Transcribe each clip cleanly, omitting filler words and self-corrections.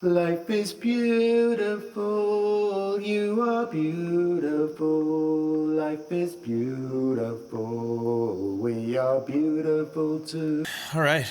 Life is beautiful, you are beautiful. Life is beautiful, we are beautiful too. All right,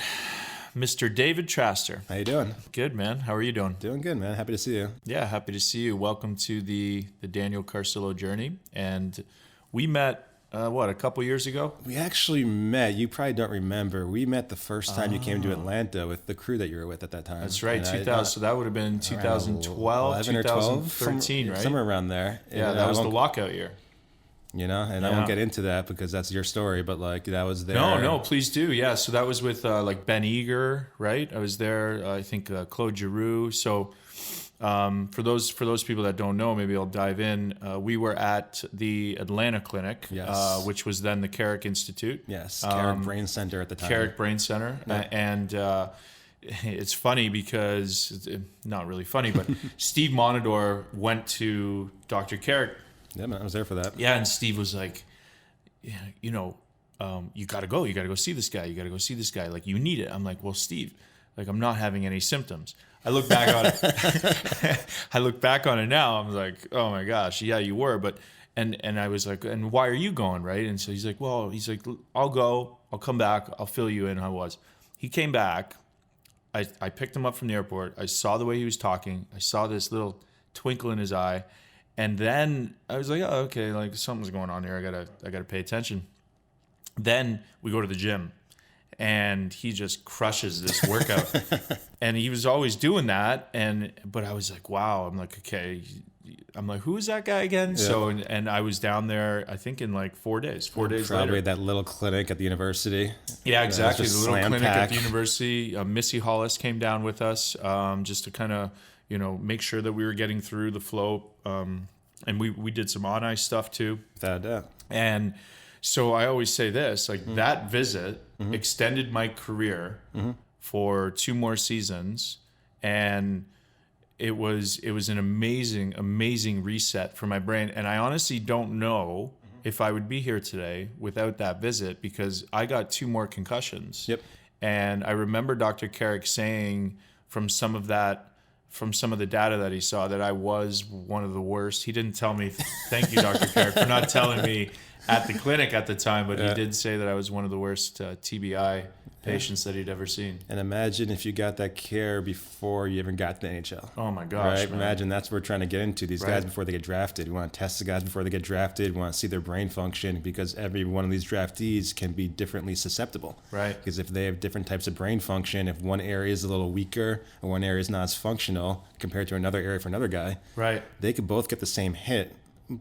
Mr. David Traster. How you doing? Good, man. How are you doing? Doing good, man. Happy to see you. Yeah, happy to see you. Welcome to the Daniel Carcillo journey. And we met, a couple years ago? We actually met. You probably don't remember. We met the first time you came to Atlanta with the crew that you were with at that time. That's right, And 2000. So that would have been 2012, 11 or 12, 2013, right? Somewhere around there. Yeah, And that I was the won't- lockout year. And I Yeah. won't get into that because that's your story, but like that was there. No, please do. Yeah, so that was with like Ben Eager, right? I was there. I think Claude Giroux. So for those people that don't know, maybe I'll dive in. We were at the Atlanta Clinic, Yes. which was then the Carrick Institute. Yes, Carrick Brain Center at the time. Carrick Brain Center, and it's funny because not really funny, but Steve Monador went to Dr. Carrick. Yeah, man, I was there for that. Yeah, and Steve was like, yeah, you got to go. You got to go see this guy. You got to go see this guy. Like, you need it. I'm like, well, Steve, like, I'm not having any symptoms. I look back on it. I look back on it now. I'm like, oh my gosh, yeah, you were. But and I was like, and why are you going, right? And so he's like, I'll go. I'll come back. I'll fill you in. I was. He came back. I picked him up from the airport. I saw the way he was talking. I saw this little twinkle in his eye. And then I was like, oh, okay, like something's going on here. I gotta pay attention. Then we go to the gym, and he just crushes this workout. And he was always doing that. But I was like, wow. I'm like, okay. I'm like, who is that guy again? Yeah. So and I was down there, I think in like 4 days. 4 days Probably later. that little clinic at the university. Yeah, exactly. Just The little slam clinic pack. at the university. Missy Hollis came down with us just to kind of, make sure that we were getting through the flow. And we did some on ice stuff too. Without a doubt. And so I always say this, like that visit extended my career for 2 more seasons. And it was an amazing reset for my brain. And I honestly don't know if I would be here today without that visit, because I got 2 more concussions. Yep. And I remember Dr. Carrick saying from some of the data that he saw that I was one of the worst. He didn't tell me, thank you, Dr. Carrick, for not telling me at the clinic at the time, but he did say that I was one of the worst TBI patients that he'd ever seen. And imagine if you got that care before you even got to the NHL. Oh my gosh, right? man. Imagine that's what we're trying to get into. These Right. guys before they get drafted. We want to test the guys before they get drafted. We want to see their brain function because every one of these draftees can be differently susceptible. Right. Because if they have different types of brain function, if one area is a little weaker or one area is not as functional compared to another area for another guy, Right. they could both get the same hit,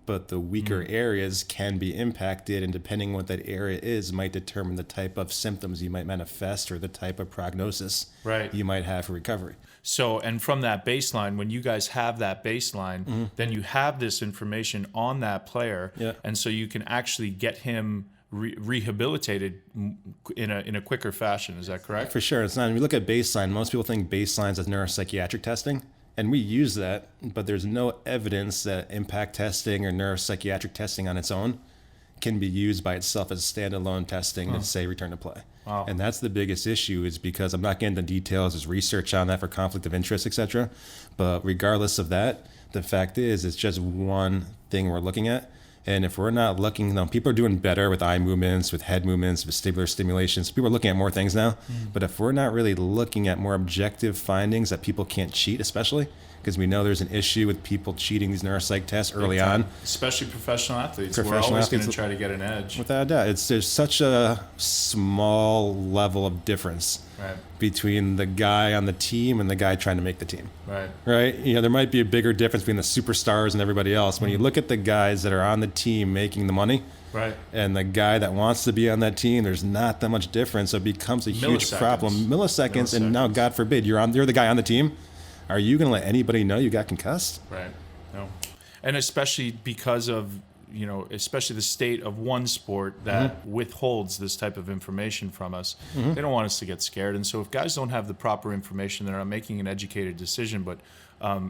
but the weaker areas can be impacted, and depending what that area is might determine the type of symptoms you might manifest or the type of prognosis Right. you might have for recovery. So, and from that baseline, when you guys have that baseline, then you have this information on that player. Yeah. And so you can actually get him rehabilitated in a quicker fashion. Is that correct? For sure. It's not. When you look at baseline, most people think baselines as neuropsychiatric testing, and we use that, but there's no evidence that impact testing or neuropsychiatric testing on its own can be used by itself as standalone testing to say return to play. Wow. And that's the biggest issue, is because I'm not getting into details. There's research on that for conflict of interest, etc. But regardless of that, the fact is it's just one thing we're looking at. And if we're not looking, people are doing better with eye movements, with head movements, vestibular stimulations. People are looking at more things now. But if we're not really looking at more objective findings that people can't cheat, especially, because we know there's an issue with people cheating these neuropsych tests early on. Especially professional athletes. We're Professional always going to athletes. try to get an edge. Without a doubt, there's such a small level of difference Right. between the guy on the team and the guy trying to make the team. Right. Right? There might be a bigger difference between the superstars and everybody else. When you look at the guys that are on the team making the money, Right. and the guy that wants to be on that team, there's not that much difference. So it becomes a huge Milliseconds. problem. Milliseconds, and now, God forbid, you're the guy on the team. Are you going to let anybody know you got concussed? Right. No. And especially because of, especially the state of one sport that withholds this type of information from us. They don't want us to get scared. And so if guys don't have the proper information, they're not making an educated decision. But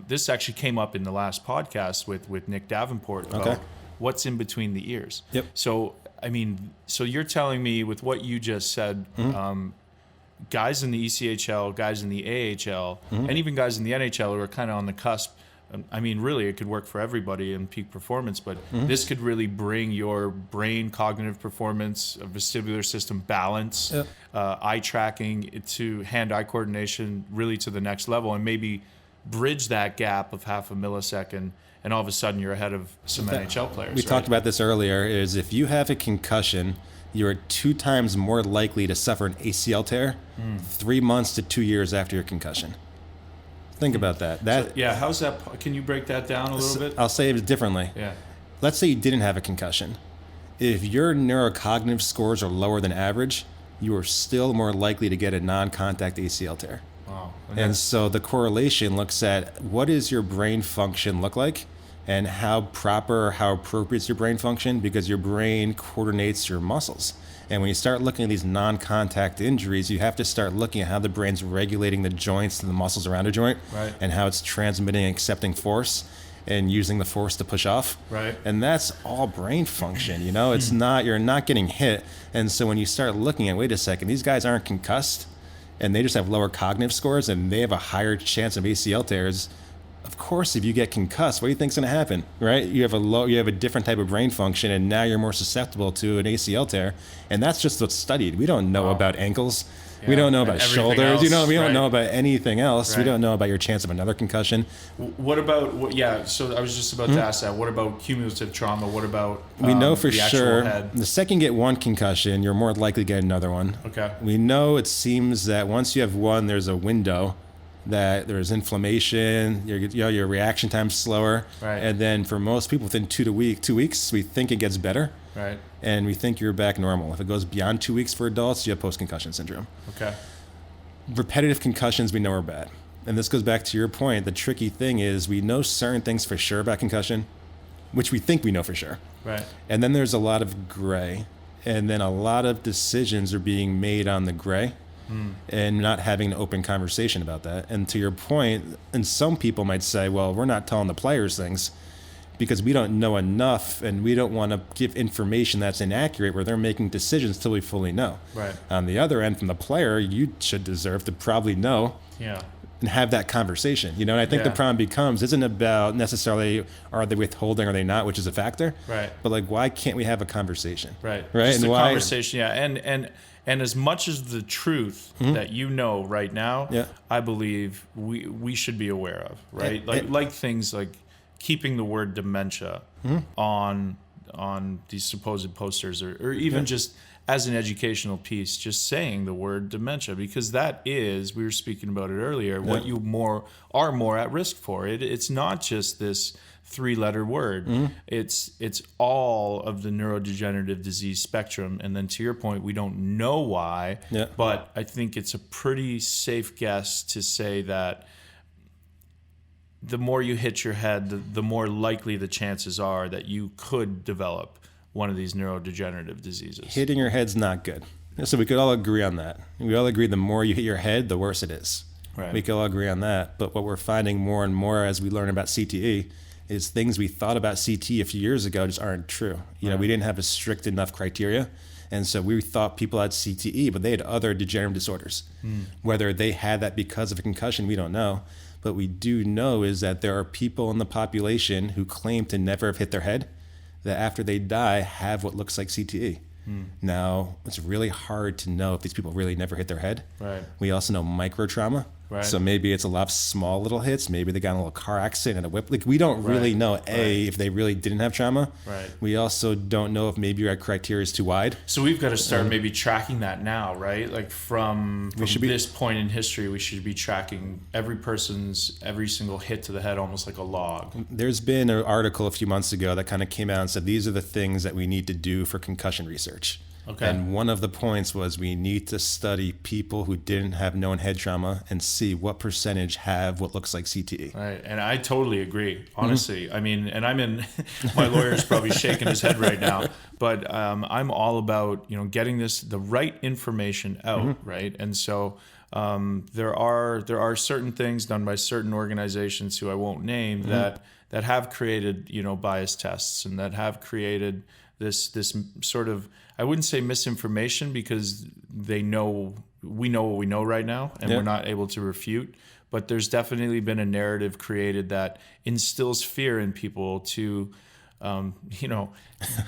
this actually came up in the last podcast with Nick Davenport about what's in between the ears. Yep. So, so you're telling me with what you just said, guys in the ECHL, guys in the AHL, and even guys in the NHL who are kind of on the cusp. I mean, really, it could work for everybody in peak performance, but this could really bring your brain cognitive performance, vestibular system balance, eye tracking to hand-eye coordination really to the next level, and maybe bridge that gap of half a millisecond, and all of a sudden you're ahead of some NHL players. We talked about this earlier, is if you have a concussion, you are 2 times more likely to suffer an ACL tear 3 months to 2 years after your concussion. Think about that. How's that? Can you break that down a little bit? I'll say it differently. Yeah. Let's say you didn't have a concussion. If your neurocognitive scores are lower than average, you are still more likely to get a non-contact ACL tear. Wow. And so the correlation looks at what does your brain function look like and how proper or how appropriate is your brain function, because your brain coordinates your muscles. And when you start looking at these non-contact injuries, you have to start looking at how the brain's regulating the joints and the muscles around a joint, right, and how it's transmitting and accepting force and using the force to push off. Right. And that's all brain function, you know? It's not, you're not getting hit. And so when you start looking at, wait a second, these guys aren't concussed and they just have lower cognitive scores and they have a higher chance of ACL tears. Of course, if you get concussed, what do you think's going to happen, right? You have a different type of brain function, and now you're more susceptible to an ACL tear, and that's just what's studied. We don't know about ankles. Yeah. We don't know about shoulders. Else, we don't know about anything else. Right. We don't know about your chance of another concussion. What about? Yeah. So I was just about to ask that. What about cumulative trauma? What about? We know for the sure head? The second you get one concussion, you're more likely to get another one. Okay. We know it seems that once you have one, there's a window that there's inflammation, your reaction time's slower. Right. And then for most people within 2 weeks, we think it gets better. Right. And we think you're back normal. If it goes beyond 2 weeks for adults, you have post-concussion syndrome. Okay. Repetitive concussions we know are bad. And this goes back to your point. The tricky thing is we know certain things for sure about concussion, which we think we know for sure. Right. And then there's a lot of gray. And then a lot of decisions are being made on the gray. And not having an open conversation about that. And to your point, and some people might say, well, we're not telling the players things because we don't know enough and we don't want to give information that's inaccurate where they're making decisions till we fully know. Right. On the other end, from the player, you should deserve to probably know. Yeah. And have that conversation, you know. And I think the problem becomes isn't about necessarily are they withholding or are they not, which is a factor. Right. But like, why can't we have a conversation? Right. Right. Just and a why? Conversation. Yeah. And as much as the truth that you know right now, I believe we should be aware of. Right. Like things like keeping the word dementia on these supposed posters, or even just as an educational piece, just saying the word dementia, because that is, we were speaking about it earlier, what you are more at risk for. It's not just this 3-letter word. It's all of the neurodegenerative disease spectrum. And then to your point, we don't know why, but I think it's a pretty safe guess to say that the more you hit your head, the more likely the chances are that you could develop one of these neurodegenerative diseases. Hitting your head's not good. So we could all agree on that. We all agree the more you hit your head, the worse it is. Right. We could all agree on that. But what we're finding more and more as we learn about CTE is things we thought about CTE a few years ago just aren't true. You know, we didn't have a strict enough criteria. And so we thought people had CTE, but they had other degenerative disorders. Whether they had that because of a concussion, we don't know. But we do know is that there are people in the population who claim to never have hit their head that after they die have what looks like CTE. Now, it's really hard to know if these people really never hit their head. Right. We also know micro trauma. Right. So maybe it's a lot of small little hits. Maybe they got in a little car accident and a whip. Like we don't really know if they really didn't have trauma. Right. We also don't know if maybe our criteria is too wide. So we've got to start maybe tracking that now, right? Like from this point in history, we should be tracking every single hit to the head, almost like a log. There's been an article a few months ago that kind of came out and said these are the things that we need to do for concussion research. Okay. And one of the points was we need to study people who didn't have known head trauma and see what percentage have what looks like CTE. Right. And I totally agree, honestly. I mean, and my lawyer's probably shaking his head right now, but I'm all about, getting the right information out, right? And so there are certain things done by certain organizations who I won't name that have created, bias tests and that have created this sort of, I wouldn't say misinformation because they know we know what we know right now, and Yeah. we're not able to refute. But there's definitely been a narrative created that instills fear in people to,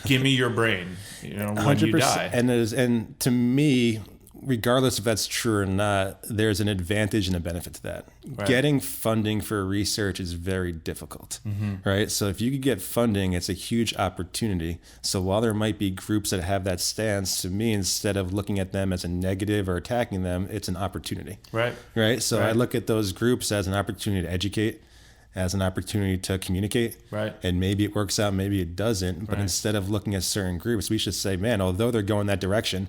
give me your brain, when you die. And to me, regardless if that's true or not, there's an advantage and a benefit to that. Right. Getting funding for research is very difficult, right? So if you could get funding, it's a huge opportunity. So while there might be groups that have that stance, to me, instead of looking at them as a negative or attacking them, it's an opportunity. Right. Right. So I Right. look at those groups as an opportunity to educate, as an opportunity to communicate. Right. And maybe it works out, maybe it doesn't. But Right. instead of looking at certain groups, we should say, man, although they're going that direction,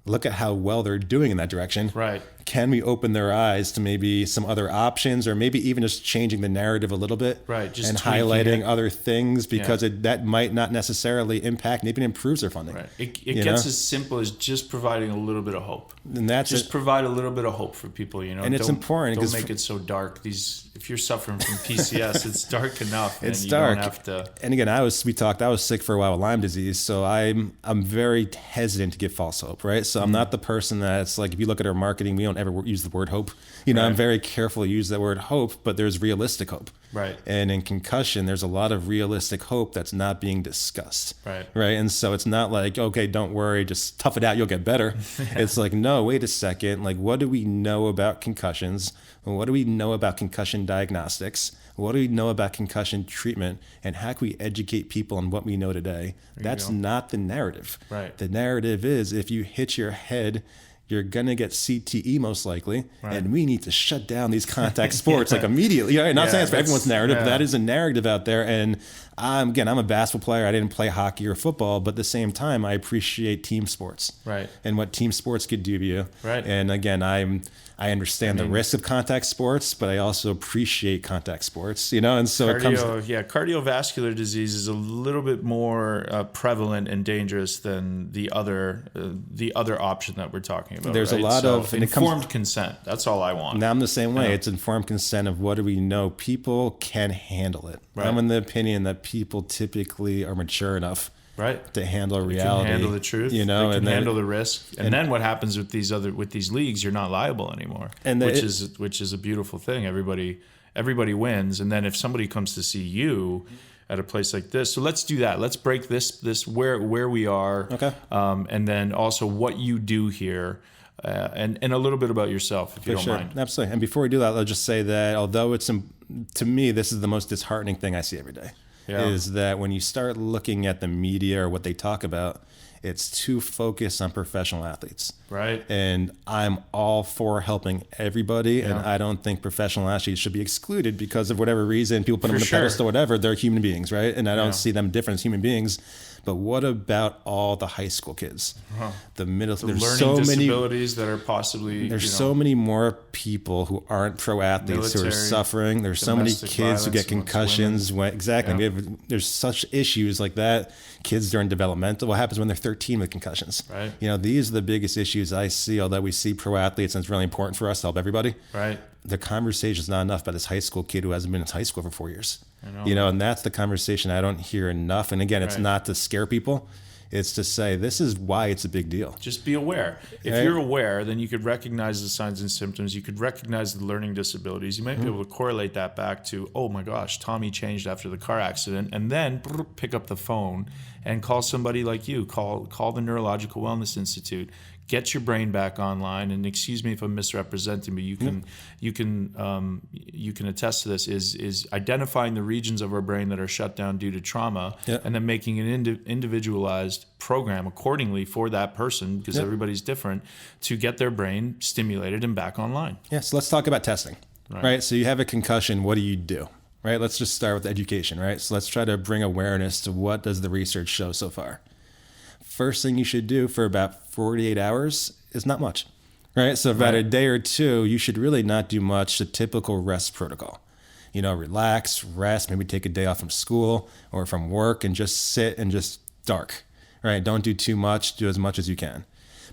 look at how well they're doing in that direction. Right. Can we open their eyes to maybe some other options, or maybe even just changing the narrative a little bit, Right, just and tweaking highlighting it. other things, because Yeah. that might not necessarily impact and even improves their funding. Right. It You gets know? as simple as just providing a little bit of hope. And that's Just it. provide a little bit of hope for people, And it's important Don't 'cause make it so dark. If you're suffering from PCS, it's dark enough. It's and you dark. Don't have to. And again, I was sick for a while with Lyme disease, so I'm very hesitant to give false hope, right? So I'm not the person that's like, if you look at our marketing, we don't ever use the word hope. I'm Right. very careful to use that word hope, but there's realistic hope. Right. And in concussion, there's a lot of realistic hope that's not being discussed. Right. Right. And so it's not like, okay, don't worry, just tough it out, you'll get better. It's like, no, wait a second. Like, what do we know about concussions? What do we know about concussion diagnostics? What do we know about concussion treatment? And how can we educate people on what we know today? That's go. not the narrative. Right. The narrative is, if you hit your head, you're going to get CTE most likely, Right. and we need to shut down these contact sports like immediately. Not Yeah, saying it's for that's- everyone's narrative, but yeah. that is a narrative out there. And I'm a basketball player. I didn't play hockey or football, but at the same time, I appreciate team sports. Right. And what team sports could do to you. Right. And again, I understand the risk of contact sports, but I also appreciate contact sports, and so it comes. Cardiovascular disease is a little bit more prevalent and dangerous than the other option that we're talking about. There's a right? lot of- and it comes- informed consent. That's all I want. Now I'm the same way. Yeah. It's informed consent of what do we know. People can handle it. Right. I'm in the opinion that people typically are mature enough Right. to handle They reality. can handle the truth. They They can can then, handle the risk. And then what happens with these leagues? You're not liable anymore. And which is a beautiful thing. Everybody wins. And then if somebody comes to see you at a place like this, so let's do that. Let's break this where we are. Okay. And then also what you do here. And a little bit about yourself, if you don't mind. Absolutely. And before we do that, I'll just say that although to me, this is the most disheartening thing I see every day. Yeah. Is that when you start looking at the media or what they talk about, it's too focused on professional athletes. Right. And I'm all for helping everybody. And Yeah. I don't think professional athletes should be excluded because of whatever reason. People put them For on the sure. pedestal, whatever. They're human beings, right? And I don't Yeah. see them different as human beings. But what about all the high school kids? The middle The there's learning so many disabilities that are possibly there's so many more people who aren't pro athletes who are Military, suffering. There's so many domestic kids who get violence amongst concussions. Exactly. Yeah. There's such issues like that. Kids during developmental. What happens when they're 13 with concussions? Right. These are the biggest issues I see, although we see pro athletes, and it's really important for us to help everybody. Right. The conversation is not enough about this high school kid who hasn't been in high school for 4 years. I know. And that's the conversation I don't hear enough. And again, it's Right. not to scare people. It's to say, this is why it's a big deal. Just be aware. If Right. you're aware, then you could recognize the signs and symptoms. You could recognize the learning disabilities. You might Mm-hmm. be able to correlate that back to, oh my gosh, Tommy changed after the car accident, and then pick up the phone and call somebody like you. Call the Neurological Wellness Institute. Get your brain back online. And excuse me if I'm misrepresenting, but you can attest to this. Is identifying the regions of our brain that are shut down due to trauma, Yeah. and then making an individualized program accordingly for that person, because Yeah. everybody's different, to get their brain stimulated and back online. Yeah, so let's talk about testing, right? So you have a concussion, what do you do, right? Let's just start with education, right? So let's try to bring awareness to what does the research show so far. First thing you should do for about 48 hours is not much, right? So about a day or two, you should really not do much, the typical rest protocol. Relax, rest, maybe take a day off from school or from work and just sit and just dark, right? Don't do too much, do as much as you can.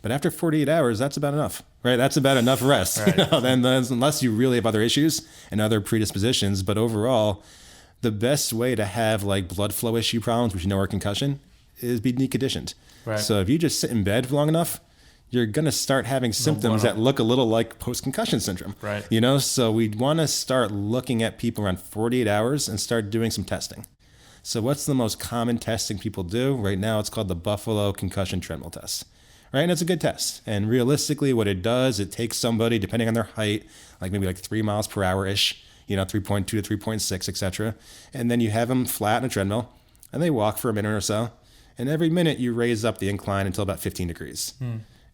But after 48 hours, that's about enough, right? That's about enough rest. Right. Then unless you really have other issues and other predispositions. But overall, the best way to have like blood flow issue problems, which are concussion, is be deconditioned. Right. So if you just sit in bed for long enough, you're going to start having symptoms that look a little like post-concussion syndrome. Right. You know, so we want to start looking at people around 48 hours and start doing some testing. So what's the most common testing people do? Right now, it's called the Buffalo Concussion Treadmill Test. Right, and it's a good test. And realistically, what it does, it takes somebody, depending on their height, like maybe like 3 miles per hour-ish, 3.2 to 3.6, etc. And then you have them flat on a treadmill, and they walk for a minute or so. And every minute, you raise up the incline until about 15 degrees.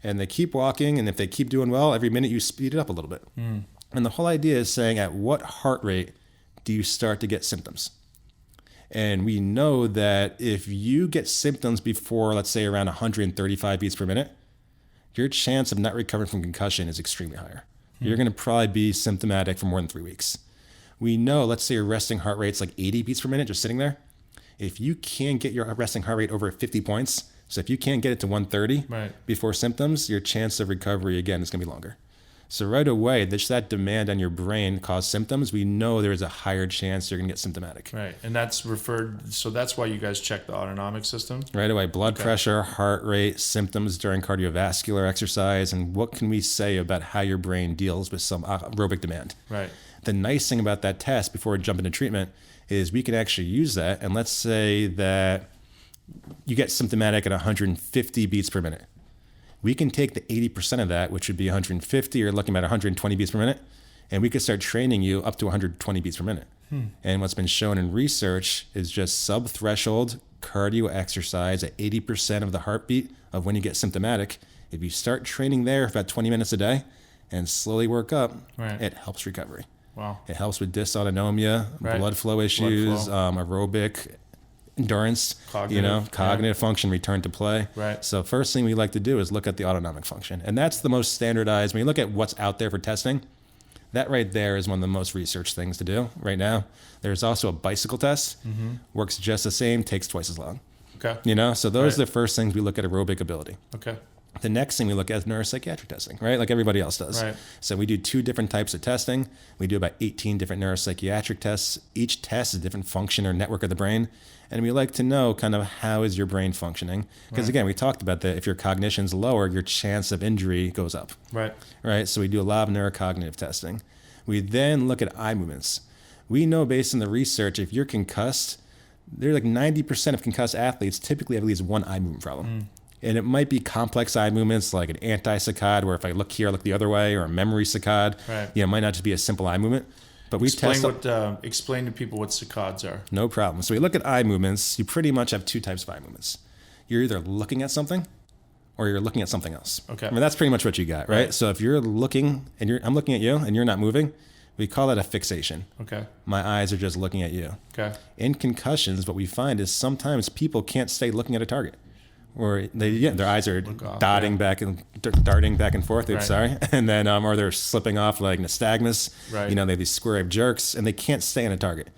And they keep walking, and if they keep doing well, every minute you speed it up a little bit. And the whole idea is saying, at what heart rate do you start to get symptoms? And we know that if you get symptoms before, let's say, around 135 beats per minute, your chance of not recovering from concussion is extremely higher. You're going to probably be symptomatic for more than 3 weeks. We know, let's say your resting heart rate's like 80 beats per minute, just sitting there. If you can get your resting heart rate over 50 points, so if you can't get it to 130 before symptoms, your chance of recovery, again, is going to be longer. So right away, that demand on your brain cause symptoms. We know there is a higher chance you're going to get symptomatic. Right. And that's referred, so that's why you guys check the autonomic system? Right away. Blood pressure, heart rate, symptoms during cardiovascular exercise, and what can we say about how your brain deals with some aerobic demand. Right. The nice thing about that test before we jump into treatment is we can actually use that. And let's say that you get symptomatic at 150 beats per minute. We can take the 80% of that, which would be 150, or looking at 120 beats per minute, and we could start training you up to 120 beats per minute. And what's been shown in research is just sub-threshold cardio exercise at 80% of the heartbeat of when you get symptomatic. If you start training there for about 20 minutes a day and slowly work up, it helps recovery. Wow. It helps with dysautonomia, blood flow issues, aerobic endurance, cognitive function, return to play. Right. So first thing we like to do is look at the autonomic function. And that's the most standardized. When you look at what's out there for testing, that right there is one of the most researched things to do right now. There's also a bicycle test, works just the same, takes twice as long. Okay. So those are the first things we look at aerobic ability. Okay. The next thing we look at is neuropsychiatric testing, right? Like everybody else does. Right. So we do 2 different types of testing. We do about 18 different neuropsychiatric tests. Each test is a different function or network of the brain. And we like to know kind of how is your brain functioning. Because again, we talked about that if your cognition's lower, your chance of injury goes up. Right. So we do a lot of neurocognitive testing. We then look at eye movements. We know based on the research, if you're concussed, there's like 90% of concussed athletes typically have at least one eye movement problem. And it might be complex eye movements like an anti-saccade, where if I look here, I look the other way, or a memory saccade. It might not just be a simple eye movement. But we explain to people what saccades are. No problem. So we look at eye movements. You pretty much have 2 types of eye movements. You're either looking at something or you're looking at something else. Okay. I mean, that's pretty much what you got, right? So if you're looking and I'm looking at you and you're not moving, we call that a fixation. Okay. My eyes are just looking at you. Okay. In concussions, what we find is sometimes people can't stay looking at a target. Or their eyes are darting back and forth. Sorry, and then or they're slipping off like nystagmus. They have these square-wave jerks, and they can't stay on a target.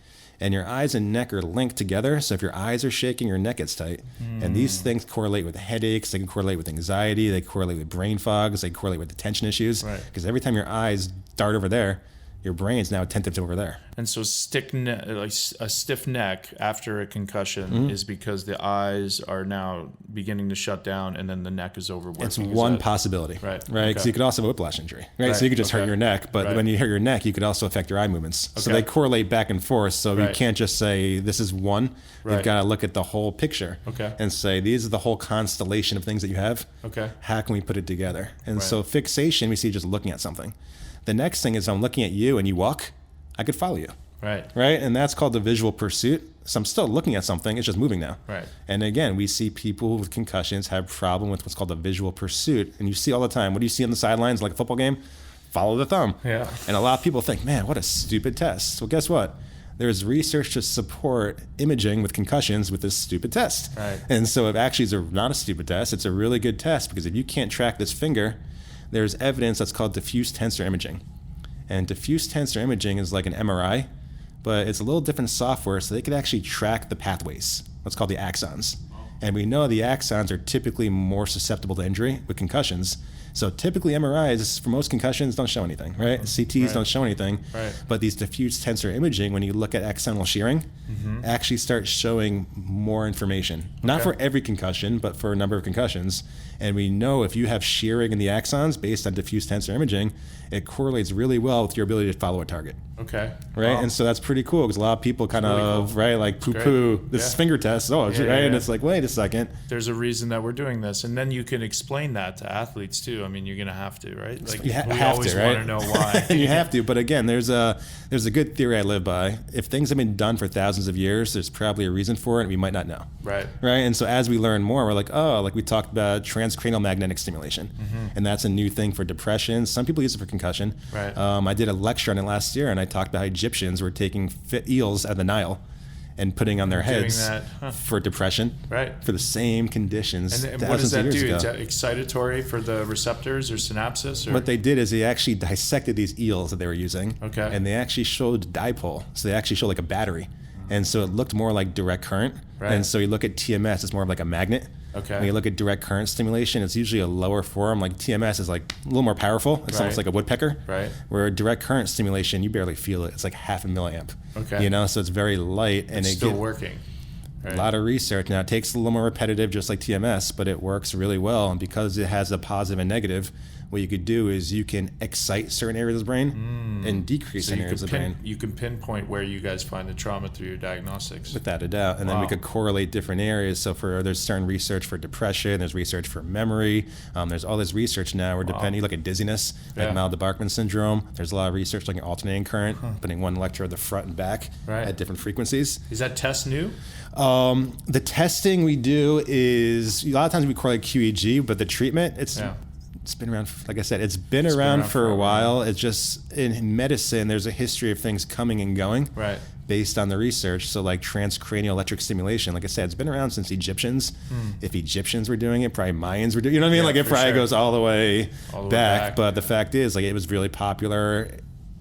And your eyes and neck are linked together. So if your eyes are shaking, your neck gets tight. And these things correlate with headaches. They can correlate with anxiety. They correlate with brain fogs. They correlate with attention issues. Because every time your eyes dart over there, your brain's now attentive to over there. And so a stiff neck after a concussion is because the eyes are now beginning to shut down, and then the neck is overworking. It's one possibility. Right. Because you could also have a whiplash injury. Right. So you could just hurt your neck, but when you hurt your neck, you could also affect your eye movements. So they correlate back and forth. So you can't just say this is one. You've got to look at the whole picture and say these are the whole constellation of things that you have. How can we put it together? And so fixation, we see just looking at something. The next thing is I'm looking at you and you walk, I could follow you. Right. And that's called the visual pursuit. So I'm still looking at something, it's just moving now. And again, we see people with concussions have problem with what's called the visual pursuit. And you see all the time, what do you see on the sidelines like a football game? Follow the thumb. And a lot of people think, man, what a stupid test. Well, guess what? There's research to support imaging with concussions with this stupid test. And so it actually is not a stupid test. It's a really good test because if you can't track this finger, there's evidence that's called diffuse tensor imaging. And diffuse tensor imaging is like an MRI, but it's a little different software, so they can actually track the pathways, what's called the axons. And we know the axons are typically more susceptible to injury with concussions So typically MRIs for most concussions don't show anything, right? CTs don't show anything. Right. But these diffuse tensor imaging, when you look at axonal shearing, actually starts showing more information. Not for every concussion, but for a number of concussions. And we know if you have shearing in the axons based on diffuse tensor imaging, it correlates really well with your ability to follow a target. Okay. Right. Wow. And so that's pretty cool because a lot of people kind really of, cool. right, like poo-poo Great. this Yeah. finger test. Oh, right. yeah, And yeah. it's like, wait a second. There's a reason that we're doing this, and then you can explain that to athletes too. I mean, you're gonna have to, right? Like You we have always to, right? want to know why. And you have to. But again, there's a good theory I live by. If things have been done for thousands of years, there's probably a reason for it, and we might not know. Right. Right. And so as we learn more, we're like, oh, like we talked about transcranial magnetic stimulation. And that's a new thing for depression. Some people use it for concussion. Right. I did a lecture on it last year, and I talked about how Egyptians were taking fit eels out of the Nile and putting on their Doing heads that, huh. for depression. Right. For the same conditions. And what does thousands of that years do? ago. It's excitatory for the receptors or synapses? Or? What they did is they actually dissected these eels that they were using. Okay. And they actually showed dipole. So they actually showed like a battery. And so it looked more like direct current. Right. And so you look at TMS, it's more of like a magnet. Okay. When you look at direct current stimulation, it's usually a lower form. Like TMS is like a little more powerful. It's almost Right. like a woodpecker. Right. Where direct current stimulation, you barely feel it. It's like half a milliamp. Okay. You know, so it's very light and It's it still get- working. Right. a lot of research. Now it takes a little more repetitive, just like TMS, but it works really well. And because it has a positive and negative, what you could do is you can excite certain areas of the brain and decrease So certain you areas can, of the brain. you can pinpoint where you guys find the trauma through your diagnostics. Without a doubt. And then we Wow. could correlate different areas. So there's certain research for depression, there's research for memory, there's all this research now where depending, look at dizziness, like Yeah. Malda-Barkman syndrome. There's a lot of research looking at alternating current, putting one electrode at the front and back Right. at different frequencies. Is that test new? The testing we do is, a lot of times we correlate QEG, but the treatment, it's been around, like I said, it's been around for a while. It's just, in medicine, there's a history of things coming and going. Right. Based on the research. So like transcranial electric stimulation, like I said, it's been around since Egyptians. If Egyptians were doing it, probably Mayans were doing it. You know what I mean? Yeah, like it for probably sure. goes all the way back. But yeah. the fact is, like, it was really popular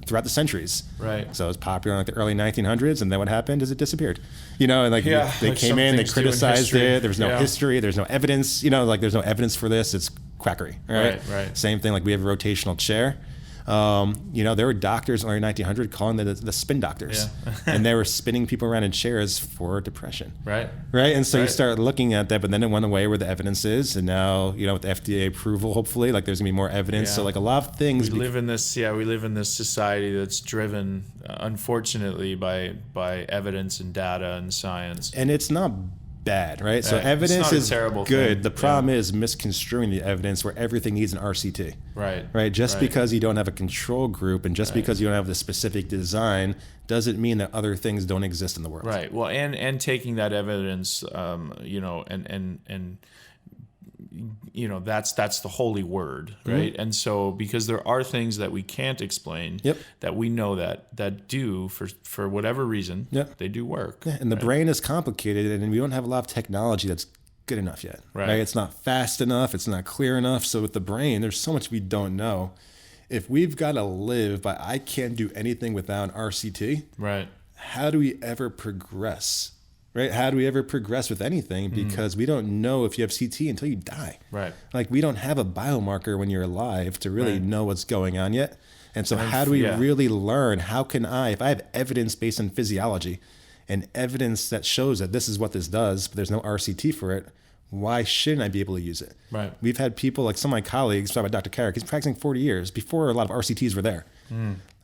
throughout the centuries. Right. So it was popular in like the early 1900s, and then what happened is it disappeared. You know, and like Yeah, they like came some in, they things do in criticized history. it. There was no Yeah. history. There's no evidence. You know, like there's no evidence for this. It's quackery. Right. Right. Same thing. Like we have a rotational chair. You know, there were doctors in the early 1900s calling the spin doctors, Yeah. and they were spinning people around in chairs for depression. Right. Right. And so you Right. start looking at that, but then it went away where the evidence is. And now, you know, with the FDA approval, hopefully, like there's gonna be more evidence. Yeah. So like a lot of things. We live in this society that's driven, unfortunately, by evidence and data and science. and it's not bad, right? So Right. It's evidence not a is terrible good. thing. The problem is misconstruing the evidence where everything needs an RCT. Right. Right. Just Right. because you don't have a control group and just because you don't have the specific design doesn't mean that other things don't exist in the world. Right. Well, and taking that evidence, you know, and you know, that's the holy word, right? And so because there are things that we can't explain, Yep. that we know that do for whatever reason, Yep. they do work. And the brain is complicated, and we don't have a lot of technology that's good enough yet. Right. It's not fast enough. It's not clear enough. So with the brain, there's so much we don't know. If we've got to live by I can't do anything without an RCT, Right. how do we ever progress? Right? How do we ever progress with anything? Because we don't know if you have CT until you die. Right. Like we don't have a biomarker when you're alive to really Right. know what's going on yet. And so how do we yeah. really learn? How can if I have evidence based on physiology and evidence that shows that this is what this does, but there's no RCT for it, why shouldn't I be able to use it? Right. We've had people like some of my colleagues, talk about Dr. Carrick, he's practicing 40 years before a lot of RCTs were there.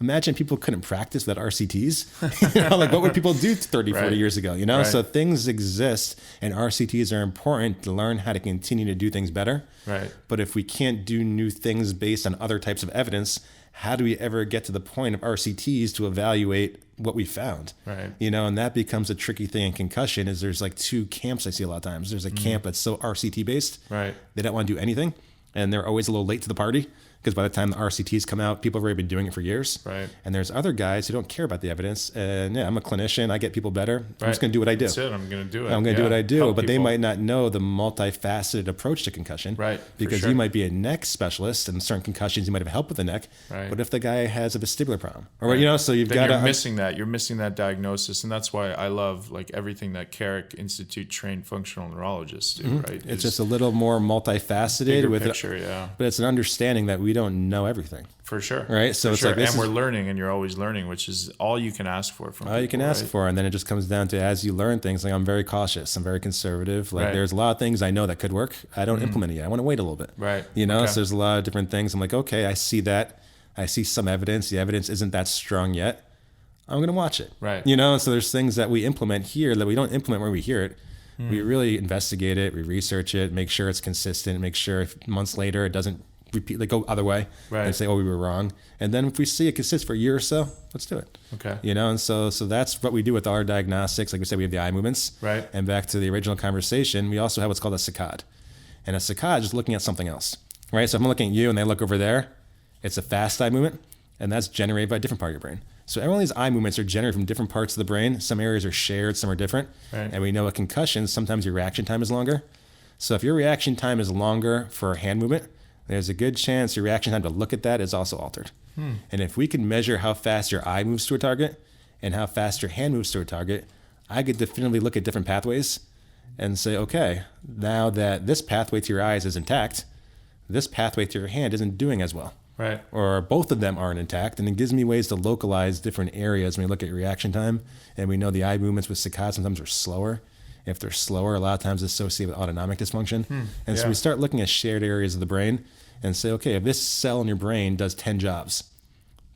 Imagine people couldn't practice without RCTs. You know, like what would people do 30, 40 Right. years ago? You know, Right. so things exist and RCTs are important to learn how to continue to do things better. Right. But if we can't do new things based on other types of evidence, how do we ever get to the point of RCTs to evaluate what we found? Right. You know, and that becomes a tricky thing in concussion is there's like two camps I see a lot of times. There's a camp that's so RCT based. Right. They don't want to do anything and they're always a little late to the party. because by the time the RCTs come out, people have already been doing it for years. Right. And there's other guys who don't care about the evidence. And yeah, I'm a clinician. I get people better. I'm Right. just going to do what I do. That's it. I'm going to do it. I'm going to do what I do. Help But they people. might not know the multifaceted approach to concussion. Right, for Because sure. you might be a neck specialist, and certain concussions you might have help with the neck. Right. But if the guy has a vestibular problem, or so you've Then got you're to missing that. You're missing that diagnosis, and that's why I love like everything that Carrick Institute trained functional neurologists do. Right? Mm-hmm. It's Is just a little more multifaceted bigger with picture, yeah, but it's an understanding that we don't know everything. for sure. Right, so For it's sure. like this and we're is- learning, and you're always learning, which is all you can ask for from All you can people, ask right? for, and then it just comes down to as you learn things. Like I'm very cautious, I'm very conservative. Like Right. there's a lot of things I know that could work. I don't implement it yet. I want to wait a little bit. Right. So Okay. there's a lot of different things. I'm like, okay, I see that. I see some evidence. The evidence isn't that strong yet. I'm going to watch it. Right. So there's things that we implement here that we don't implement where we hear it. We really investigate it, we research it, make sure it's consistent, make sure if months later it doesn't repeat, like go other way Right. and say, oh, we were wrong. And then if we see it consists for a year or so, let's do it. Okay. And so that's what we do with our diagnostics. Like we said, we have the eye movements. Right. And back to the original conversation, we also have what's called a saccade. And a saccade is looking at something else. Right? So if I'm looking at you and they look over there, it's a fast eye movement, and that's generated by a different part of your brain. So all these eye movements are generated from different parts of the brain. Some areas are shared, some are different. Right. And we know with concussions, sometimes your reaction time is longer. So if your reaction time is longer for a hand movement, there's a good chance your reaction time to look at that is also altered. And if we can measure how fast your eye moves to a target and how fast your hand moves to a target, I could definitively look at different pathways and say, okay, now that this pathway to your eyes is intact, this pathway to your hand isn't doing as well. Right. Or both of them aren't intact, and it gives me ways to localize different areas when we look at reaction time. And we know the eye movements with saccades sometimes are slower. If they're slower, a lot of times it's associated with autonomic dysfunction. And so Yeah. we start looking at shared areas of the brain and say, okay, if this cell in your brain does 10 jobs,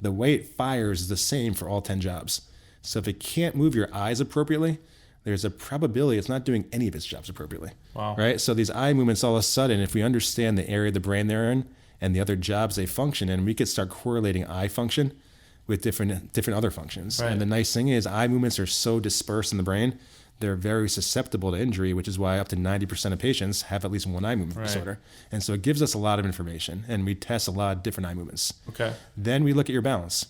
the way it fires is the same for all 10 jobs. So if it can't move your eyes appropriately, there's a probability it's not doing any of its jobs appropriately. Wow. Right? So these eye movements, all of a sudden, if we understand the area of the brain they're in and the other jobs they function in, we could start correlating eye function with different other functions. Right. And the nice thing is eye movements are so dispersed in the brain, they're very susceptible to injury, which is why up to 90% of patients have at least one eye movement Right. disorder. And so it gives us a lot of information, and we test a lot of different eye movements. Okay. Then we look at your balance.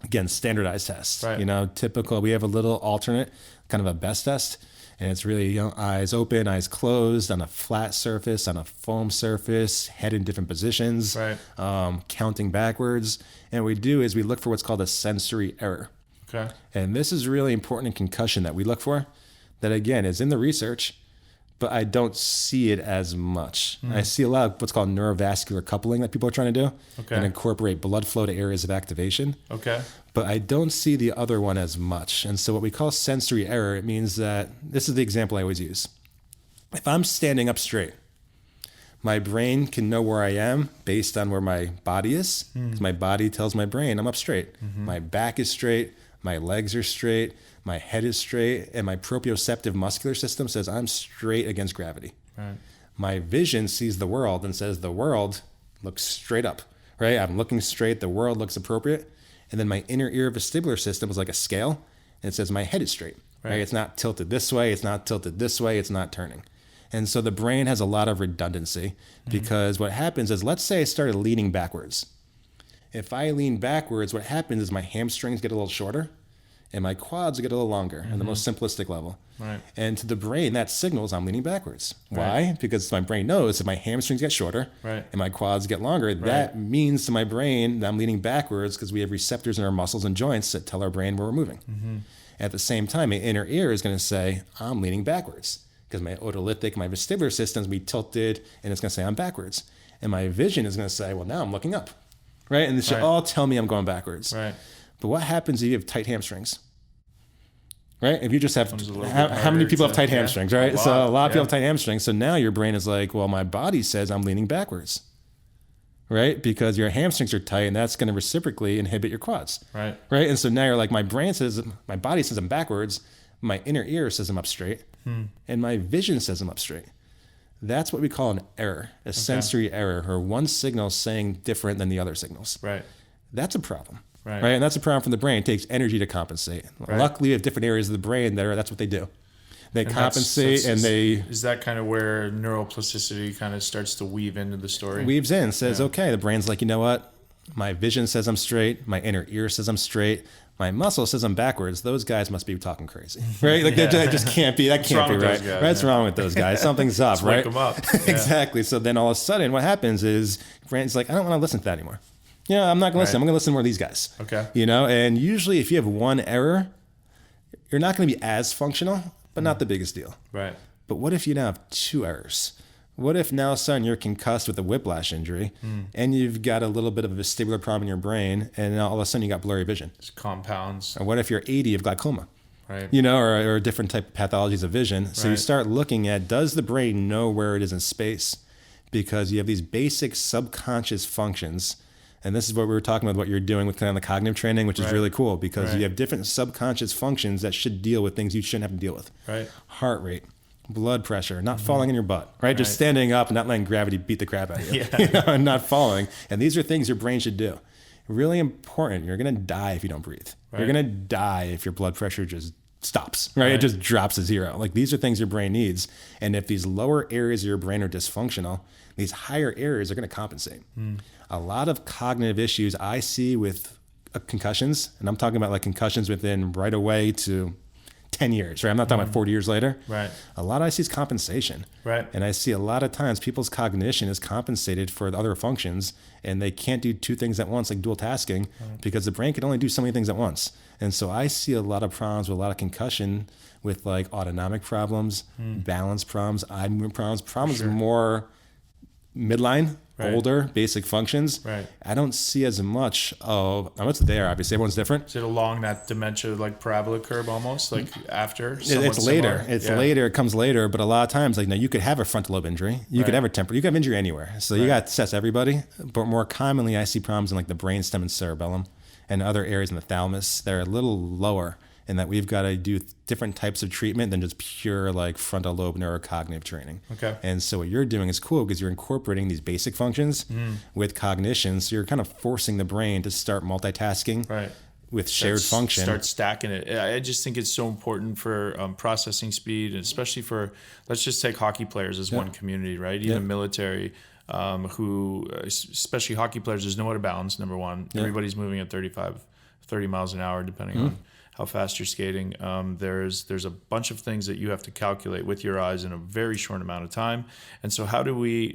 Again, standardized tests. Right. Typical. We have a little alternate, kind of a best test, and it's really eyes open, eyes closed, on a flat surface, on a foam surface, head in different positions, Right. counting backwards. And what we do is we look for what's called a sensory error. Okay. And this is really important in concussion that we look for. That again is in the research, but I don't see it as much. I see a lot of what's called neurovascular coupling that people are trying to do Okay. and incorporate blood flow to areas of activation. Okay. But I don't see the other one as much. And so what we call sensory error, it means that this is the example I always use. If I'm standing up straight, my brain can know where I am based on where my body is. 'Cause my body tells my brain I'm up straight. My back is straight, my legs are straight, my head is straight, and my proprioceptive muscular system says I'm straight against gravity. Right. My vision sees the world and says the world looks straight up, right? I'm looking straight, the world looks appropriate. And then my inner ear vestibular system is like a scale, and it says my head is straight, right? It's not tilted this way, it's not tilted this way, it's not turning. And so the brain has a lot of redundancy because what happens is, let's say I started leaning backwards. If I lean backwards, what happens is my hamstrings get a little shorter and my quads get a little longer on the most simplistic level. Right. And to the brain, that signals I'm leaning backwards. Why? Because my brain knows if my hamstrings get shorter Right. and my quads get longer, that means to my brain that I'm leaning backwards because we have receptors in our muscles and joints that tell our brain where we're moving. At the same time, my inner ear is going to say, I'm leaning backwards because my otolithic, my vestibular system is going to be tilted and it's going to say I'm backwards. And my vision is going to say, well, now I'm looking up. Right? And this should Right. all tell me I'm going backwards. Right. But what happens if you have tight hamstrings? Right? If you just have, Becomes a little bit how many harder people have to- tight yeah, hamstrings, a right? lot, So a lot of people yeah. have tight hamstrings. So now your brain is like, well, my body says I'm leaning backwards, right? Because your hamstrings are tight and that's going to reciprocally inhibit your quads, Right. right? And so now you're like, my brain says, my body says I'm backwards, my inner ear says I'm up straight, and my vision says I'm up straight. That's what we call an error, a sensory error, or one signal saying different than the other signals. Right. That's a problem. Right. And that's a problem for the brain. It takes energy to compensate. Right. Luckily, we have different areas of the brain that's what they do. They And compensate and they is that kind of where neuroplasticity kind of starts to weave into the story? weaves in, says, Yeah. okay, the brain's like, you know what? My vision says I'm straight. My inner ear says I'm straight. My muscle says I'm backwards. Those guys must be talking crazy, right? Like that just can't be. That can't wrong be with right. those guys, What's yeah. wrong with those guys? Something's up, right? Wake them up. Yeah. Exactly. So then all of a sudden, what happens is brain's like, I don't want to listen to that anymore. Yeah, I'm not going to listen. I'm going to listen to more of these guys. Okay. You know, and usually if you have one error, you're not going to be as functional, but not the biggest deal. Right. But what if you now have two errors? What if now, son, you're concussed with a whiplash injury and you've got a little bit of a vestibular problem in your brain and now all of a sudden you got blurry vision? It's compounds. Or what if you're 80 of glaucoma? Right. You know, or different type of pathologies of vision. So you Right. start looking at, does the brain know where it is in space? Because you have these basic subconscious functions. And this is what we were talking about, what you're doing with kind of the cognitive training, which is Right. really cool because Right. you have different subconscious functions that should deal with things you shouldn't have to deal with. Right. Heart rate, blood pressure, not falling in your butt, right? Just standing up and not letting gravity beat the crap out of you, Yeah. you know, and not falling. And these are things your brain should do. Really important. You're going to die if you don't breathe. You're Right. going to die if your blood pressure just stops, right? It Right. just drops to zero. Like these are things your brain needs. And if these lower areas of your brain are dysfunctional, these higher areas are going to compensate. A lot of cognitive issues I see with concussions, and I'm talking about like concussions within right away to 10 years, right? I'm not talking about 40 years later. Right. A lot I see is compensation. Right. And I see a lot of times people's cognition is compensated for the other functions and they can't do two things at once, like dual tasking, because the brain can only do so many things at once. And so I see a lot of problems with a lot of concussion with like autonomic problems, balance problems, eye movement problems sure. more midline, Right. older, basic functions. Right. I don't see as much of, what's there, obviously, everyone's different. Is it along that dementia like parabola curve almost like after? Somewhat It's later. similar? It's Yeah. later. It comes later. But a lot of times, like now, you could have a frontal lobe injury. You could Right. have a temporal. You could have injury anywhere. So you Right. got to assess everybody. But more commonly, I see problems in like the brainstem and cerebellum, and other areas in the thalamus that are a little lower, and that we've got to do different types of treatment than just pure like frontal lobe neurocognitive training. Okay. And so what you're doing is cool because you're incorporating these basic functions with cognition. So you're kind of forcing the brain to start multitasking. Right. With shared function. Start stacking it. I just think it's so important for processing speed, and especially for, let's just take hockey players as one community, right? Even military, who, especially hockey players, there's no out of bounds, number one. Everybody's moving at 30 miles an hour, depending on how fast you're skating. There's a bunch of things that you have to calculate with your eyes in a very short amount of time. And so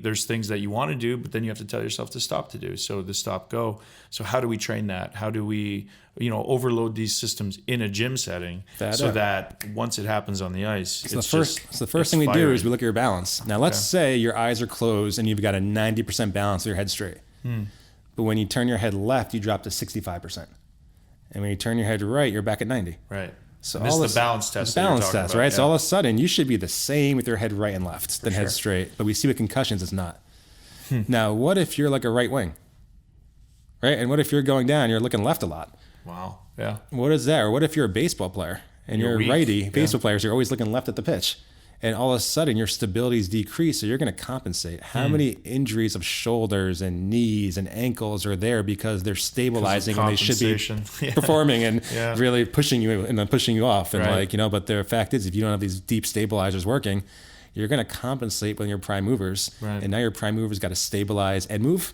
there's things that you want to do, but then you have to tell yourself to stop to do. So the stop go. So how do we train that? How do we, overload these systems in a gym setting that once it happens on the ice, So the first thing we do is we look at your balance. Now, let's say your eyes are closed and you've got a 90% balance with your head straight. But when you turn your head left, you drop to 65%. And when you turn your head right, you're back at 90. Right. So and this is the balance test. That you're talking about, right? yeah. So all of a sudden, you should be the same with your head right and left than head straight. But we see with concussions, it's not. Now, what if you're like a right wing? Right? And what if you're going down, you're looking left a lot? Wow. Yeah. What is that? Or what if you're a baseball player and you're weak. righty? Yeah. Baseball players are always looking left at the pitch. And all of a sudden your stability is decreased, so you're going to compensate. How many injuries of shoulders and knees and ankles are there because they're stabilizing when they should be compensation. performing and Yeah. really pushing you and then pushing you off? And Right. but the fact is, if you don't have these deep stabilizers working, you're going to compensate when your prime movers. Right. And now your prime movers got to stabilize and move.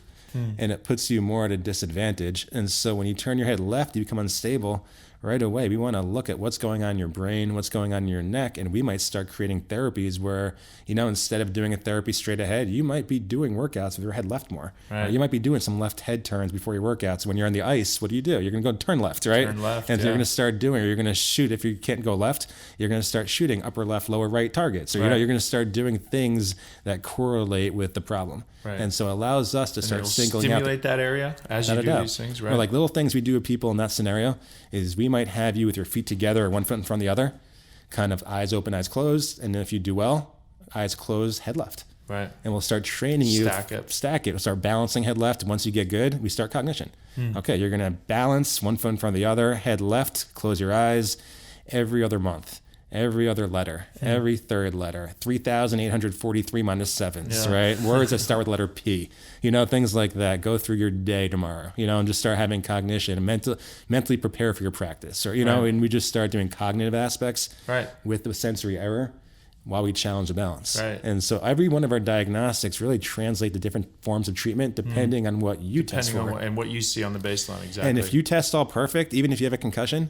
And it puts you more at a disadvantage. And so when you turn your head left, you become unstable right away. We want to look at what's going on in your brain, what's going on in your neck, and we might start creating therapies where, instead of doing a therapy straight ahead, you might be doing workouts with your head left more. Right. You might be doing some left head turns before your workouts. When you're on the ice, what do? You're going to go turn left, right? Turn left, And so yeah. you're going to start doing, or you're going to shoot. If you can't go left, you're going to start shooting upper left, lower right targets. So, Right. you're going to start doing things that correlate with the problem. Right. And so it allows us to start It'll singling out stimulate that area as you without a do doubt. these things, Or right? like little things we do with people in that scenario is we might have you with your feet together or one foot in front of the other, kind of eyes open, eyes closed. And then if you do well, eyes closed, head left. right. And we'll start training you. Stack it. We'll start balancing head left. Once you get good, we start cognition. Okay, you're going to balance one foot in front of the other, head left, close your eyes every other month. every other letter, every third letter, 3,843 minus sevens, Yeah. right? Words that start with the letter P, things like that. Go through your day tomorrow, and just start having cognition and mentally prepare for your practice, or, Right. and we just start doing cognitive aspects Right. with the sensory error while we challenge the balance. Right. And so every one of our diagnostics really translate to different forms of treatment depending on what you test Depending for. on what you see on the baseline, exactly. And if you test all perfect, even if you have a concussion,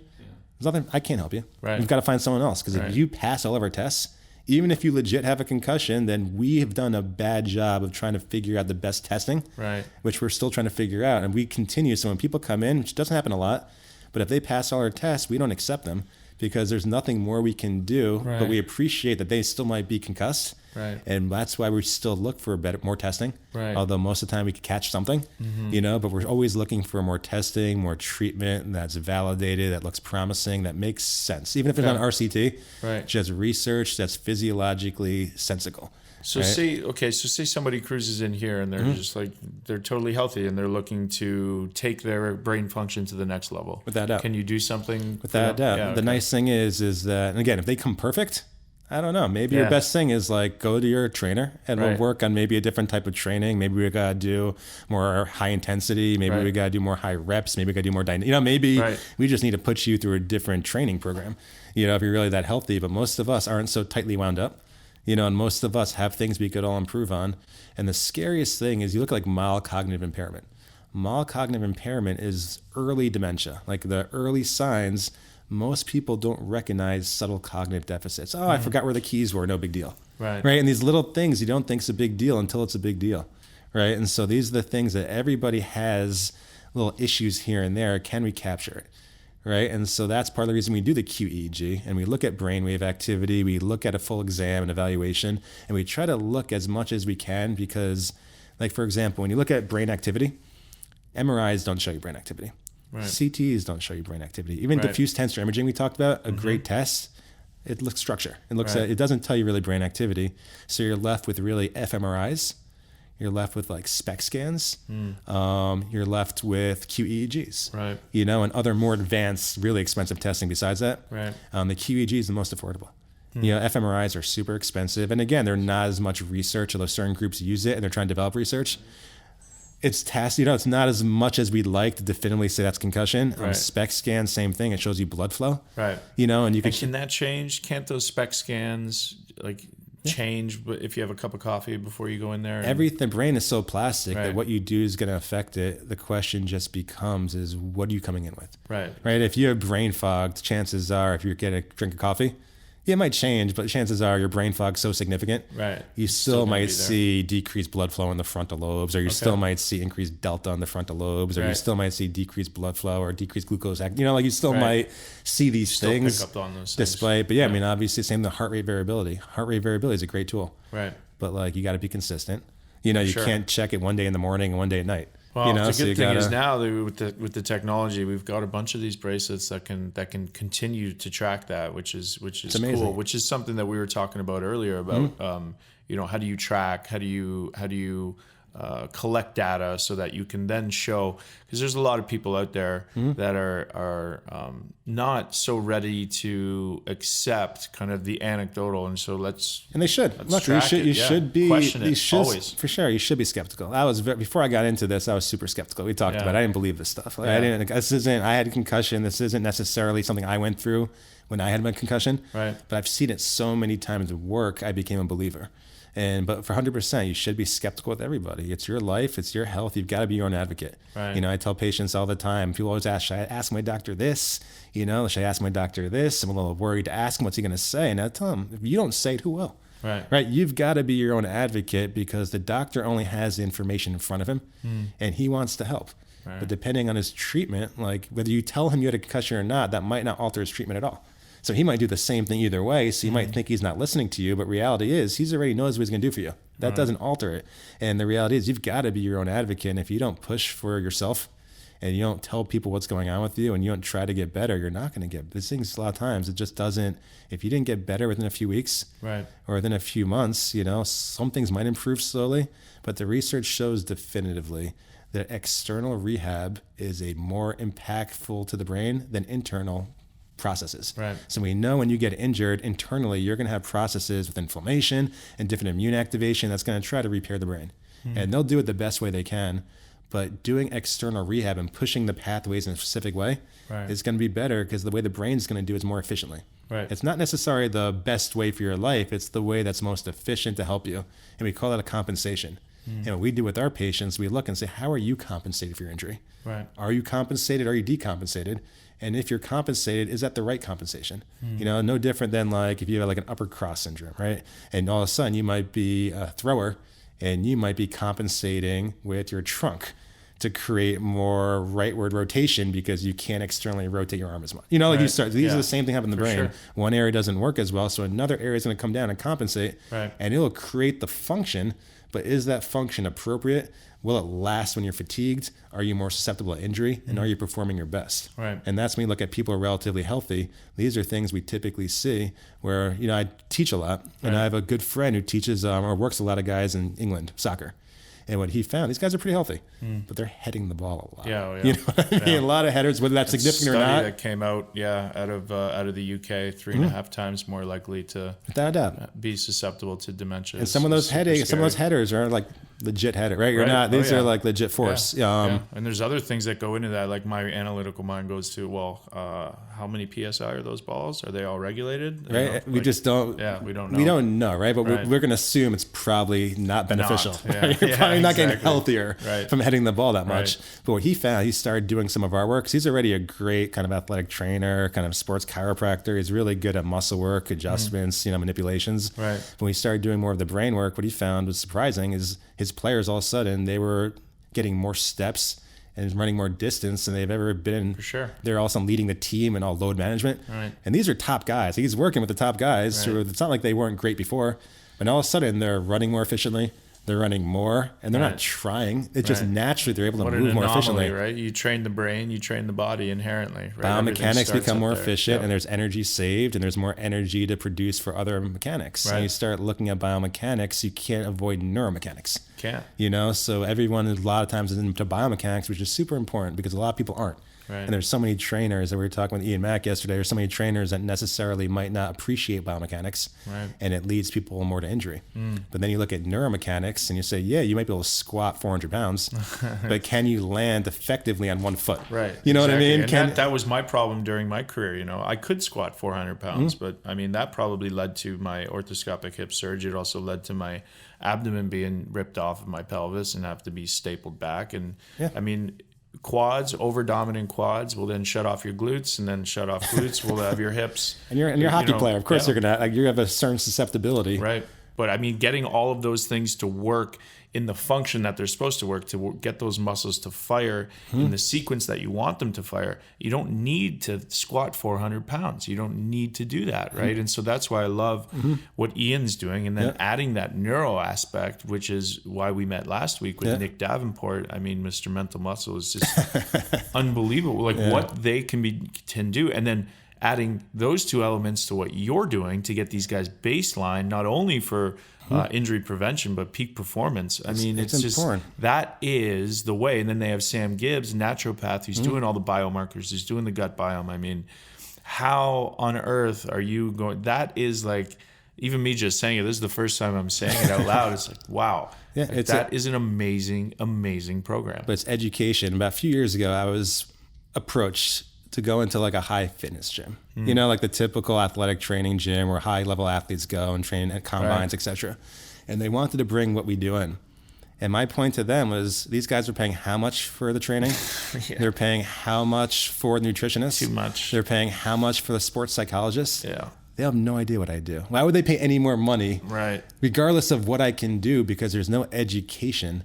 there's nothing, I can't help you. Right. You've got to find someone else. Because Right. if you pass all of our tests, even if you legit have a concussion, then we have done a bad job of trying to figure out the best testing, Right. which we're still trying to figure out. And we continue. So when people come in, which doesn't happen a lot, but if they pass all our tests, we don't accept them because there's nothing more we can do. Right. But we appreciate that they still might be concussed. Right. And that's why we still look for more testing. Right. Although most of the time we could catch something, but we're always looking for more testing, more treatment that's validated, that looks promising, that makes sense. Even if it's Yeah. not RCT, Right. just research that's physiologically sensical. So right? say somebody cruises in here and they're Mm-hmm. just like, they're totally healthy and they're looking to take their brain function to the next level. Without doubt. Can you do something? Without doubt. Yeah, The okay. nice thing is that, and again, if they come perfect, I don't know. Maybe your Yeah. best thing is like go to your trainer and we'll Right. work on maybe a different type of training. Maybe we gotta do more high intensity. Maybe Right. we gotta do more high reps. Maybe we gotta do more maybe Right. we just need to put you through a different training program. If you're really that healthy. But most of us aren't so tightly wound up. And most of us have things we could all improve on. And the scariest thing is you look at like mild cognitive impairment. Mild cognitive impairment is early dementia, like the early signs. Most people don't recognize subtle cognitive deficits. Oh, I forgot where the keys were. No big deal. Right. Right. And these little things you don't think is a big deal until it's a big deal. Right. And so these are the things that everybody has little issues here and there. Can we capture it? Right. And so that's part of the reason we do the QEEG and we look at brainwave activity. We look at a full exam and evaluation, and we try to look as much as we can because, like, for example, when you look at brain activity, MRIs don't show you brain activity. Right. CTs don't show you brain activity. Even Right. diffuse tensor imaging we talked about, a great test, it looks structure. It looks Right. at, it doesn't tell you really brain activity. So you're left with really fMRIs. You're left with like SPECT scans. You're left with QEEGs. Right. And other more advanced, really expensive testing besides that. Right. The QEEG is the most affordable. fMRIs are super expensive. And again, they're not as much research, although certain groups use it and they're trying to develop research. It's it's not as much as we'd like to definitively say that's concussion. Right. SPECT scan, same thing. It shows you blood flow. Right. And you can, And can that change? Can't those SPECT scans change if you have a cup of coffee before you go in there? the brain is so plastic Right. that what you do is going to affect it. The question just becomes is what are you coming in with? Right. Right. If you have brain fogged, chances are if you get a drink of coffee, it might change, but chances are your brain fog's so significant, Right. you still gonna be might there. see decreased blood flow in the frontal lobes, or you still might see increased delta on the frontal lobes, or you Right. still might see decreased blood flow or decreased glucose. You still Right. might see these Still things. pick up on those things. Despite, but obviously, same the heart rate variability. Heart rate variability is a great tool, Right. but you got to be consistent. You Sure. can't check it one day in the morning and one day at night. Well, the so good you thing is gotta- now that with the technology, we've got a bunch of these bracelets that can continue to track that, which is amazing. cool. Which is something that we were talking about earlier about how do you track, how do you collect data so that you can then show, because there's a lot of people out there that are not so ready to accept kind of the anecdotal, and so And they should. Look, you track should. it, You yeah. should be. Question it, you should, always. for sure. You should be skeptical. Before I got into this, I was super skeptical. We talked Yeah. about it. I didn't believe this stuff. Yeah. I didn't. This isn't. I had a concussion. This isn't necessarily something I went through when I had my concussion. Right. But I've seen it so many times at work. I became a believer. But for 100%, you should be skeptical with everybody. It's your life. It's your health. You've got to be your own advocate. Right. I tell patients all the time. People always ask, should I ask my doctor this? Should I ask my doctor this? I'm a little worried to ask him what's he going to say. And I tell him, if you don't say it, who will? Right. Right. You've got to be your own advocate because the doctor only has the information in front of him and he wants to help. Right. But depending on his treatment, whether you tell him you had a concussion or not, that might not alter his treatment at all. So he might do the same thing either way. So you might think he's not listening to you, but reality is he's already knows what he's going to do for you. That doesn't alter it. And the reality is you've got to be your own advocate. And if you don't push for yourself and you don't tell people what's going on with you and you don't try to get better, you're not going to get these things. A lot of times it just doesn't. If you didn't get better within a few weeks Right. or within a few months, some things might improve slowly, but the research shows definitively that external rehab is a more impactful to the brain than internal processes. Right. So we know when you get injured internally, you're going to have processes with inflammation and different immune activation that's going to try to repair the brain. And they'll do it the best way they can. But doing external rehab and pushing the pathways in a specific way Right. is going to be better because the way the brain's going to do it is more efficiently. Right. It's not necessarily the best way for your life. It's the way that's most efficient to help you. And we call that a compensation. And what we do with our patients, we look and say, how are you compensated for your injury? Right. Are you compensated? Are you decompensated? And if you're compensated, is that the right compensation? You know, no different than like if you have like an upper cross syndrome, right? And all of a sudden you might be a thrower and you might be compensating with your trunk to create more rightward rotation because you can't externally rotate your arm as much. You know, like you Right. start, these Yeah. are the same thing happen in the For brain. sure. One area doesn't work as well, so another area is going to come down and compensate. Right. And it'll create the function, but is that function appropriate? Will it last when you're fatigued? Are you more susceptible to injury? And are you performing your best? Right. And that's when you look at people who are relatively healthy. These are things we typically see where, you know, I teach a lot and I have a good friend who teaches or works with a lot of guys in England, soccer. And what he found, these guys are pretty healthy, but they're heading the ball a lot. Yeah, oh, yeah. You know what I mean? Yeah. A lot of headers, whether that's significant or Study not, that came out, out of the UK, 3.5 times more likely to without a doubt. be susceptible to dementia. And some of those Super headaches, some of those scary. headers are like legit header, right? You're Right. not, Oh, these yeah. are like legit force. Yeah. And there's other things that go into that. Like my analytical mind goes to, how many PSI are those balls? Are they all regulated? You Right? know, We like- just don't. Yeah, we don't know. We don't know, right? But Right. we're going to assume it's probably not beneficial. Yeah. You're Yeah, probably not getting exactly. healthier Right. from hitting the ball that much. Right. But what he found, he started doing some of our work. 'Cause he's already a great kind of athletic trainer, kind of sports chiropractor. He's really good at muscle work, adjustments, manipulations. Mm-hmm. Right. When we started doing more of the brain work, what he found was surprising is his players all of a sudden, they were getting more steps and running more distance than they've ever been. For sure. They're also leading the team and all load management. Right. And these are top guys. He's working with the top guys. Right. Who it's not like they weren't great before, but all of a sudden they're running more efficiently. They're running more, and they're Right. not trying. It's just Right. naturally they're able to What an move more anomaly, efficiently. right? You train the brain, you train the body inherently. Right? Everything Biomechanics starts become up more there. efficient, Yep. and there's energy saved, and there's more energy to produce for other mechanics. Right. And you start looking at biomechanics, you can't avoid neuromechanics. Can't. So everyone a lot of times is into biomechanics, which is super important because a lot of people aren't. Right. And there's so many trainers that we were talking with Ian Mack yesterday. There's so many trainers that necessarily might not appreciate biomechanics, Right. and it leads people more to injury. But then you look at neuromechanics and you say, yeah, you might be able to squat 400 pounds, but can you land effectively on one foot? Right. You know what I exactly. mean? And that was my problem during my career. I could squat 400 pounds, Mm-hmm. but I mean, that probably led to my orthoscopic hip surgery. It also led to my abdomen being ripped off of my pelvis and have to be stapled back. And Yeah. I mean, quads, over dominant quads will then shut off your glutes, and then shut off glutes will have your hips. And you're a hockey player. Of course, yeah. you're gonna you have a certain susceptibility. Right. But I mean, getting all of those things to work in the function that they're supposed to work, to get those muscles to fire in the sequence that you want them to fire, you don't need to squat 400 pounds. You don't need to do that, right? And so that's why I love what Ian's doing. And then adding that neuro aspect, which is why we met last week with Nick Davenport. I mean, Mr. Mental Muscle is just unbelievable. Like what they can do. And then adding those two elements to what you're doing to get these guys baseline, not only for injury prevention, but peak performance. I mean, it's just, important. that is the way. And then they have Sam Gibbs, naturopath, who's doing all the biomarkers, who's doing the gut biome. I mean, how on earth are you going? That is like, even me just saying it, this is the first time I'm saying it out loud. It's like, wow. Yeah, Like, it's that is an amazing, amazing program. But it's education. About a few years ago, I was approached to go into like a high fitness gym, like the typical athletic training gym where high level athletes go and train at combines, etc. And they wanted to bring what we do in. And my point to them was, these guys are paying how much for the training? They're paying how much for the nutritionist? Too much. They're paying how much for the sports psychologist? Yeah. They have no idea what I do. Why would they pay any more money, Right. regardless of what I can do, because there's no education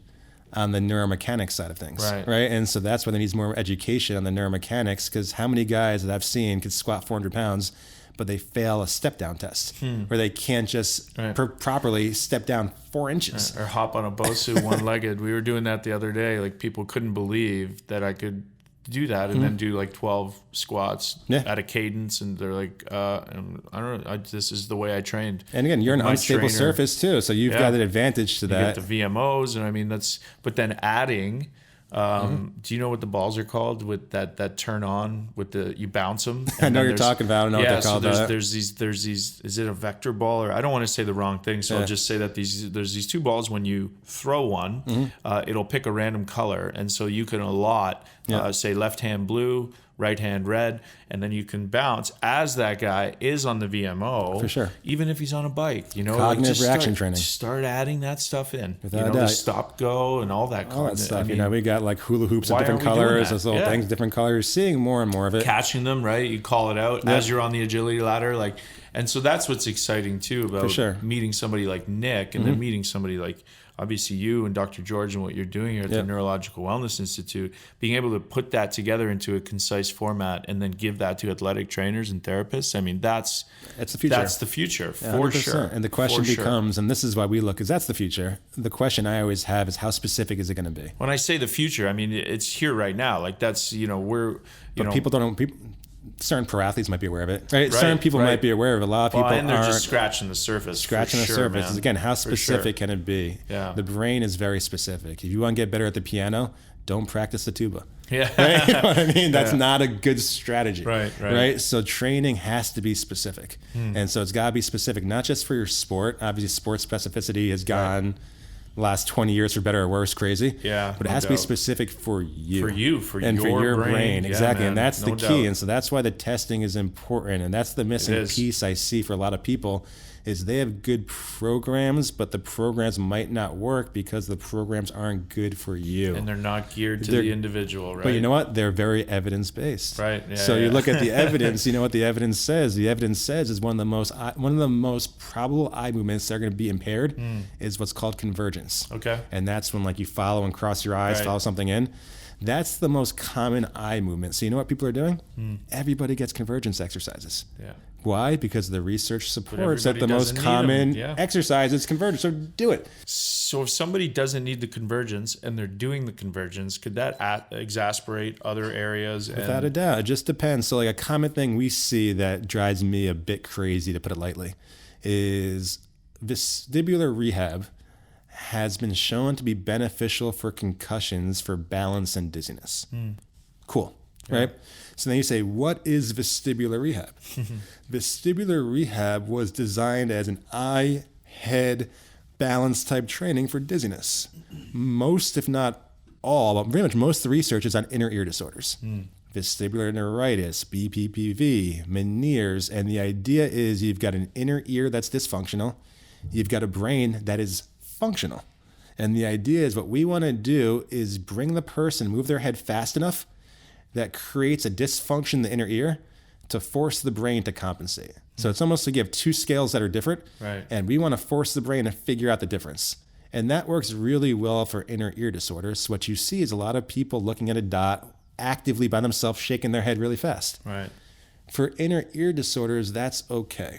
on the neuromechanics side of things, Right. And so that's why there needs more education on the neuromechanics, because how many guys that I've seen could squat 400 pounds, but they fail a step down test where they can't just Right. properly step down 4 inches. Or hop on a Bosu one-legged. We were doing that the other day. Like, people couldn't believe that I could do that and then do like 12 squats at a cadence, and they're like, I don't know, this is the way I trained. And again, you're an My unstable trainer- surface too, so you've got an advantage to You that. get the VMOs, and I mean, but then adding Do you know what the balls are called with that turn on with you bounce them? I know you're talking about. I don't know what they're called. There's these. Is it a vector ball or I don't want to say the wrong thing, so I'll just say that there's these two balls. When you throw one, it'll pick a random color, and so you can allot, say left hand blue, right hand red, and then you can bounce as that guy is on the VMO. For sure. Even if he's on a bike, you know, cognitive just reaction training. Start adding that stuff in. Without a the doubt. stop go and all that. All that stuff. I mean, you know, we got like hula hoops of why different aren't we doing colors, that? those little things, different colors. Seeing more and more of it. Catching them, right? You call it out as you're on the agility ladder, like, and so that's what's exciting too about meeting somebody like Nick, and then meeting somebody like obviously you and Dr. George and what you're doing here at the Neurological Wellness Institute, being able to put that together into a concise format and then give that to athletic trainers and therapists. I mean, that's the future. That's the future for 100%. sure. And the question becomes, and this is why we look, is that's the future. The question I always have is how specific is it going to be? When I say the future, I mean, it's here right now. Like that's, People don't, certain pro athletes might be aware of it, right? Certain people might be aware of it. A lot of people and they're aren't. just scratching the surface. Scratching the surface. Man. Again, how specific can it be? Yeah. The brain is very specific. If you want to get better at the piano, don't practice the tuba. Yeah. Right? You know what I mean? That's not a good strategy. Right. So training has to be specific. And so it's got to be specific, not just for your sport. Obviously, sports specificity has gone last 20 years, for better or worse, crazy. Yeah. But it has to be specific for you. For your brain. Yeah, exactly. Man. And that's No the key. doubt. And so that's why the testing is important. And that's the missing piece I see for a lot of people is they have good programs, but the programs might not work because the programs aren't good for you. And they're not geared to the individual, right? But you know what? They're very evidence-based. Right. Yeah, so you look at the evidence, you know what the evidence says? The evidence says is one of the most probable eye movements that are going to be impaired is what's called convergence. Okay. And that's when like you follow and cross your eyes, follow something in. That's the most common eye movement. So you know what people are doing? Everybody gets convergence exercises. Yeah. Why? Because the research supports that the most doesn't need common them. Yeah. exercise is convergence. So do it. So if somebody doesn't need the convergence and they're doing the convergence, could that exasperate other areas? Without a doubt. It just depends. So like a common thing we see that drives me a bit crazy, to put it lightly, is vestibular rehab has been shown to be beneficial for concussions for balance and dizziness. Cool. Yeah. Right? So then you say, what is vestibular rehab? Vestibular rehab was designed as an eye, head, balance type training for dizziness. Most, if not all, but pretty much most of the research is on inner ear disorders. Vestibular neuritis, BPPV, Meniere's, and the idea is you've got an inner ear that's dysfunctional, you've got a brain that is functional. And the idea is what we want to do is bring the person, move their head fast enough that creates a dysfunction in the inner ear to force the brain to compensate. So it's almost like you have two scales that are different, and we want to force the brain to figure out the difference. And that works really well for inner ear disorders. So what you see is a lot of people looking at a dot actively by themselves, shaking their head really fast. Right. For inner ear disorders, that's okay.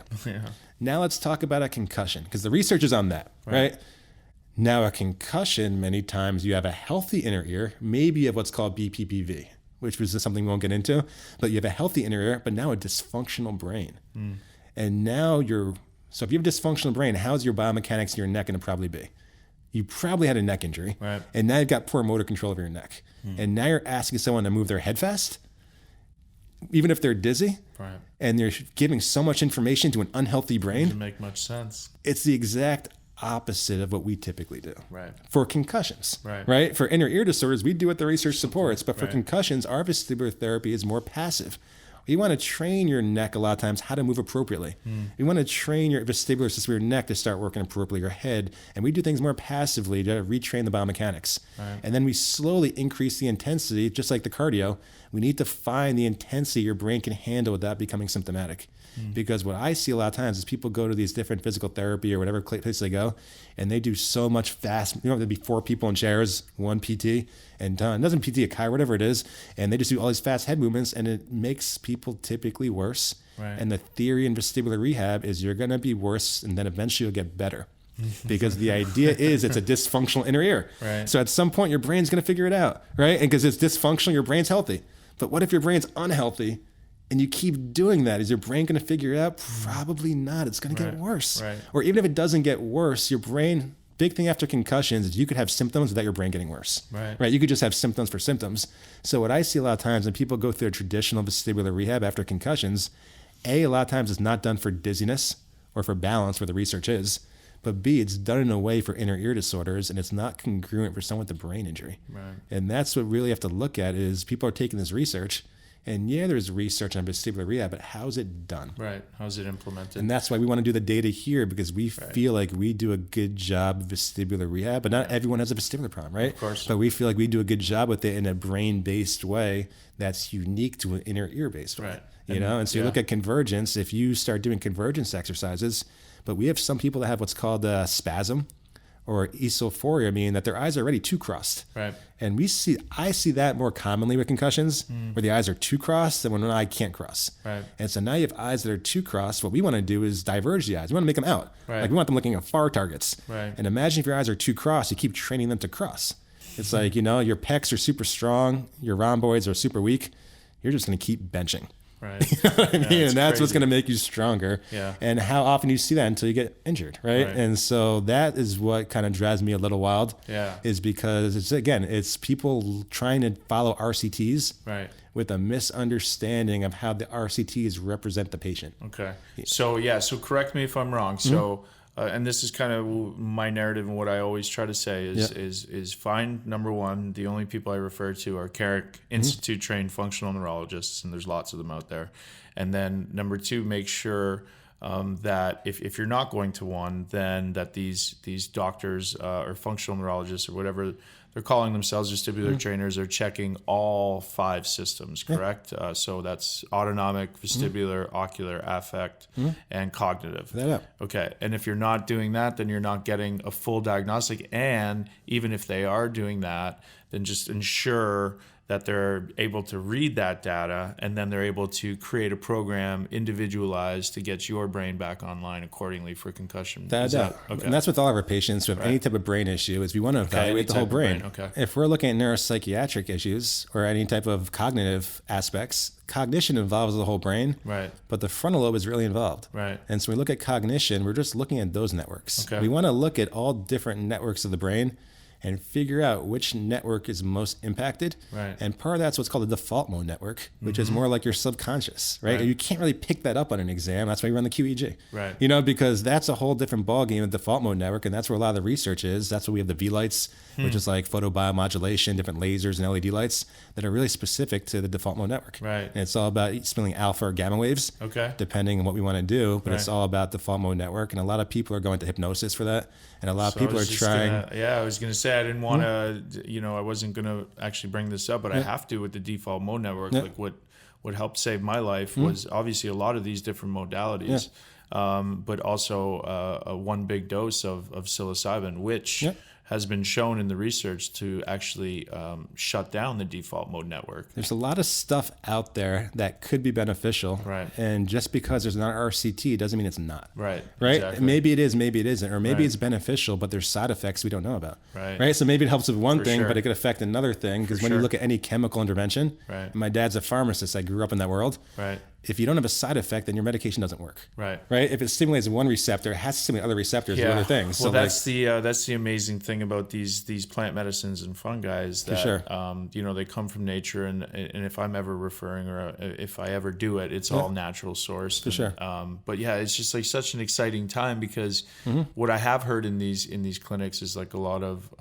Now let's talk about a concussion, because the research is on that, right? Now a concussion, many times you have a healthy inner ear, maybe you have what's called BPPV, which was something we won't get into, but you have a healthy inner ear, but now a dysfunctional brain. And now so if you have a dysfunctional brain, how's your biomechanics in your neck going to probably be? You probably had a neck injury, and now you've got poor motor control of your neck. And now you're asking someone to move their head fast, even if they're dizzy, and they're giving so much information to an unhealthy brain. Doesn't make much sense. It's the exact opposite of what we typically do for concussions, right? For inner ear disorders, we do what the research supports, but for concussions, our vestibular therapy is more passive. We want to train your neck a lot of times how to move appropriately. We want to train your vestibular system, your neck, to start working appropriately, your head, and we do things more passively to retrain the biomechanics. And then we slowly increase the intensity, just like the cardio. We need to find the intensity your brain can handle without becoming symptomatic. Because what I see a lot of times is people go to these different physical therapy or whatever place they go, and they do so much fast. You know, there'd be 4 people in chairs, 1 PT, and done. It doesn't PT a Chi, whatever it is, and they just do all these fast head movements, and it makes people typically worse. And the theory in vestibular rehab is you're going to be worse, and then eventually you'll get better. Because the idea is it's a dysfunctional inner ear. So at some point your brain's going to figure it out, right? And because it's dysfunctional, your brain's healthy. But what if your brain's unhealthy? And you keep doing that, is your brain going to figure it out? Probably not. It's going to get worse. Or even if it doesn't get worse, your brain big thing after concussions is you could have symptoms without your brain getting worse. Right. You could just have symptoms for symptoms. So what I see a lot of times when people go through a traditional vestibular rehab after concussions, a lot of times it's not done for dizziness or for balance where the research is, but B, it's done in a way for inner ear disorders, and it's not congruent for someone with a brain injury. Right. And that's what really have to look at is people are taking this research, and yeah, there's research on vestibular rehab, but how's it done? Right. How's it implemented? And that's why we want to do the data here, because we feel like we do a good job of vestibular rehab, but not everyone has a vestibular problem, right? Of course. But we feel like we do a good job with it in a brain-based way that's unique to an inner ear-based way. Right. You know, and so you look at convergence, if you start doing convergence exercises, but we have some people that have what's called a spasm or esophoria, meaning that their eyes are already too crossed. Right. And I see that more commonly with concussions, where the eyes are too crossed than when an eye can't cross. Right. And so now you have eyes that are too crossed. What we want to do is diverge the eyes. We want to make them out. Right. Like we want them looking at far targets. Right. And imagine if your eyes are too crossed, you keep training them to cross. It's like, your pecs are super strong, your rhomboids are super weak. You're just going to keep benching. Right. You know what I mean? it's And that's what's crazy. going to make you stronger. Yeah. And how often you see that until you get injured, right? Right. And so that is what kind of drives me a little wild. Yeah. Is because it's people trying to follow RCTs Right. with a misunderstanding of how the RCTs represent the patient. Okay. So correct me if I'm wrong. So, and this is kind of my narrative, and what I always try to say is find, number one, the only people I refer to are Carrick Institute trained functional neurologists, and there's lots of them out there. And then number two, make sure that if you're not going to one, then that these doctors or functional neurologists or whatever they're calling themselves, vestibular trainers, are checking all 5 systems, correct? So that's autonomic, vestibular, ocular, affect, and cognitive. That up. Okay. And if you're not doing that, then you're not getting a full diagnostic. And even if they are doing that, then just ensure that they're able to read that data, and then they're able to create a program individualized to get your brain back online accordingly for concussion. Okay. And that's with all of our patients who have any type of brain issue, is we want to evaluate the whole brain. Okay. If we're looking at neuropsychiatric issues or any type of cognitive aspects, cognition involves the whole brain, Right. but the frontal lobe is really involved. Right. And so when we look at cognition, we're just looking at those networks. Okay. We want to look at all different networks of the brain and figure out which network is most impacted. Right. And part of that's what's called the default mode network, which is more like your subconscious, right? Right. You can't really pick that up on an exam. That's why you run the QEEG. Right. Because that's a whole different ballgame of default mode network, and that's where a lot of the research is. That's why we have the V lights, which is like photobiomodulation, different lasers and LED lights that are really specific to the default mode network. Right. And it's all about spinning alpha or gamma waves, Okay. depending on what we want to do. But it's Right. all about default mode network, and a lot of people are going to hypnosis for that, and a lot of So people I are was just trying. I was gonna say I didn't want to. I wasn't gonna actually bring this up, but I have to with the default mode network. Yeah. Like what helped save my life was obviously a lot of these different modalities, but also a one big dose of psilocybin, which has been shown in the research to actually shut down the default mode network. There's a lot of stuff out there that could be beneficial. Right. And just because there's not RCT doesn't mean it's not. Right. Right. Exactly. Maybe it is, maybe it isn't, or maybe Right. it's beneficial, but there's side effects we don't know about. Right. Right. So maybe it helps with one thing, sure. but it could affect another thing. Because when you sure. look at any chemical intervention, Right. and my dad's a pharmacist, I grew up in that world. Right. If you don't have a side effect, then your medication doesn't work. Right. Right. If it stimulates one receptor, it has to stimulate other receptors or other things. Well, So that's the amazing thing about these plant medicines and fungi is that sure. they come from nature, and if I'm ever referring or if I ever do it, it's all natural sourced. For sure. But yeah, it's just like such an exciting time because what I have heard in these clinics is like a lot of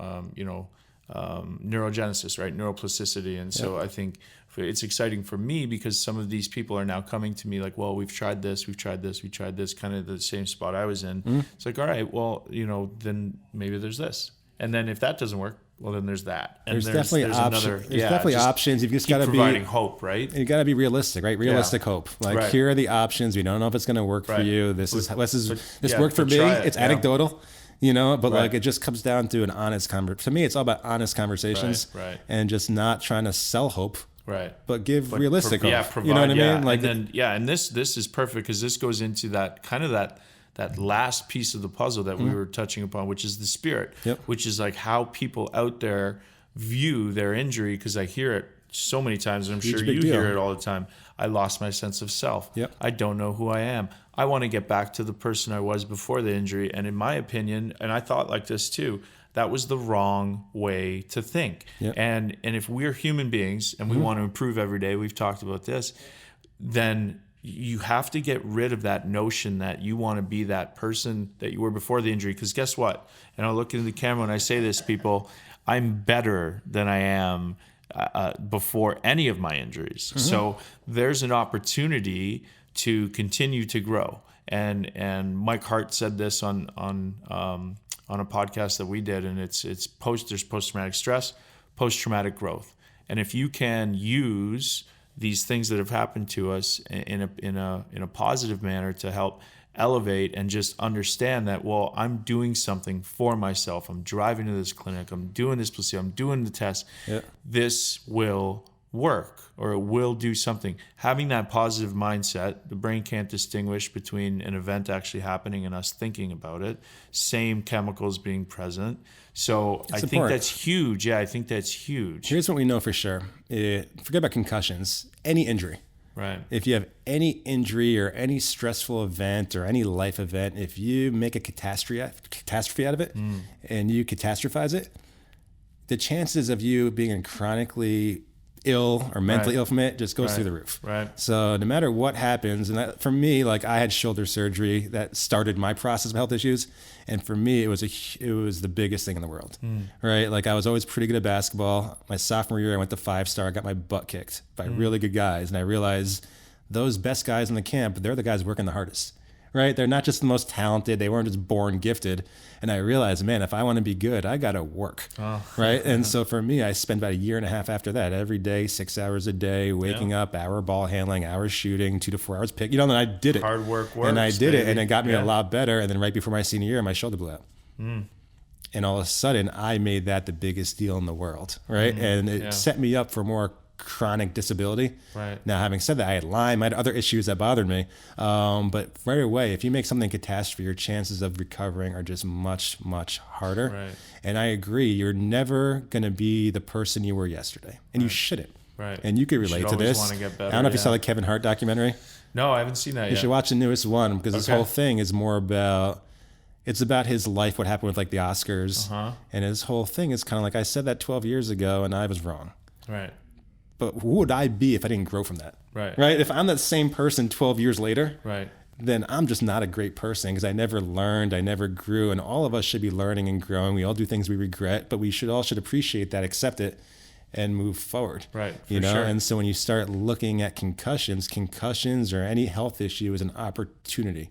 neurogenesis, right? Neuroplasticity, and so I think it's exciting for me because some of these people are now coming to me like, well, we've tried this, kind of the same spot I was in. It's like, all right, well, then maybe there's this. And then if that doesn't work, well, then there's that. And there's definitely options. There's definitely just options. You've just keep got to providing be hope, right? You got to be realistic, right? Realistic hope. Like Right. here are the options. We don't know if it's going to work for Right. you. This worked for but me. try it, It's yeah. anecdotal, but Right. like it just comes down to an honest conversation. To me, it's all about honest conversations Right. and just not trying to sell hope, Right. but give realistic hope. Provide, you know what I mean? Like and then and this is perfect because this goes into that kind of that last piece of the puzzle that we were touching upon, which is the spirit, Yep. which is like how people out there view their injury, because I hear it so many times, and I'm Huge sure big you deal. hear it all the time. I lost my sense of self. Yep. I don't know who I am. I want to get back to the person I was before the injury. And in my opinion, and I thought like this too, that was the wrong way to think. Yep. And if we're human beings and we want to improve every day, we've talked about this, then you have to get rid of that notion that you want to be that person that you were before the injury. Because guess what? And I'll look into the camera when I say this, people, I'm better than I am before any of my injuries. So there's an opportunity to continue to grow. And Mike Hart said this on a podcast that we did, and there's post-traumatic stress, post-traumatic growth. And if you can use these things that have happened to us in a positive manner to help elevate and just understand that, well, I'm doing something for myself. I'm driving to this clinic. I'm doing this placebo. I'm doing the test. Yeah. This will work, or it will do something. Having that positive mindset, the brain can't distinguish between an event actually happening and us thinking about it. Same chemicals being present. So I think important. that's huge. Yeah, I think that's huge. Here's what we know for sure. Forget about concussions. Any injury. Right. If you have any injury or any stressful event or any life event, if you make a catastrophe out of it and you catastrophize it, the chances of you being chronically ill or mentally Right. ill from it just goes Right. through the roof. Right. So no matter what happens, and that, for me, like I had shoulder surgery that started my process of health issues, and for me, it was the biggest thing in the world, right? Like I was always pretty good at basketball. My sophomore year, I went to 5-star. I got my butt kicked by really good guys, and I realized those best guys in the camp, they're the guys working the hardest. Right? They're not just the most talented. They weren't just born gifted. And I realized, man, if I want to be good, I got to work. Right? And so for me, I spent about a year and a half after that, every day, 6 hours a day, waking up, hour ball handling, hour shooting, 2 to 4 hours pick. And I did it. Hard work And I works, did it. baby. And it got me Yeah. a lot better. And then right before my senior year, my shoulder blew out. And all of a sudden, I made that the biggest deal in the world. Right? And it set me up for more chronic disability. Right. Now, having said that, I had Lyme, I had other issues that bothered me. But right away, if you make something catastrophe, your chances of recovering are just much, much harder. Right. And I agree, you're never going to be the person you were yesterday. And you shouldn't. Right. And you could You should relate to always this. wanna get better, I don't know if you yeah. saw the Kevin Hart documentary. No, I haven't seen that You yet. should watch the newest one because this Okay. whole thing is more about, it's about his life, what happened with like the Oscars. And his whole thing is kind of like, I said that 12 years ago and I was wrong. Right. But who would I be if I didn't grow from that? Right. Right? If I'm that same person 12 years later, Right. then I'm just not a great person because I never learned, I never grew, and all of us should be learning and growing. We all do things we regret, but we should appreciate that, accept it, and move forward. Right, You for know, sure. and so when you start looking at concussions or any health issue is an opportunity.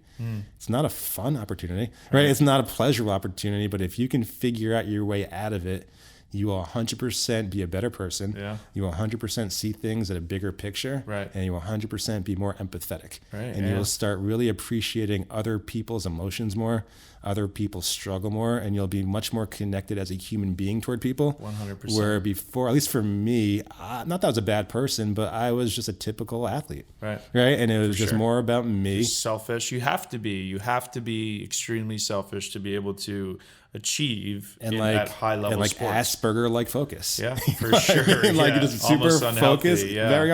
It's not a fun opportunity, right? It's not a pleasurable opportunity, but if you can figure out your way out of it, you will 100% be a better person. Yeah. You will 100% see things at a bigger picture. Right. And you will 100% be more empathetic. Right, And yeah. you'll start really appreciating other people's emotions more, other people's struggle more, and you'll be much more connected as a human being toward people. 100%. Where before, at least for me, not that I was a bad person, but I was just a typical athlete. Right. Right. And it was just sure. more about me. Selfish. You have to be extremely selfish to be able to achieve And in like, that high level and like sports. Asperger like focus. Yeah, for sure. And like yeah. just super Almost unhealthy, focused, yeah. very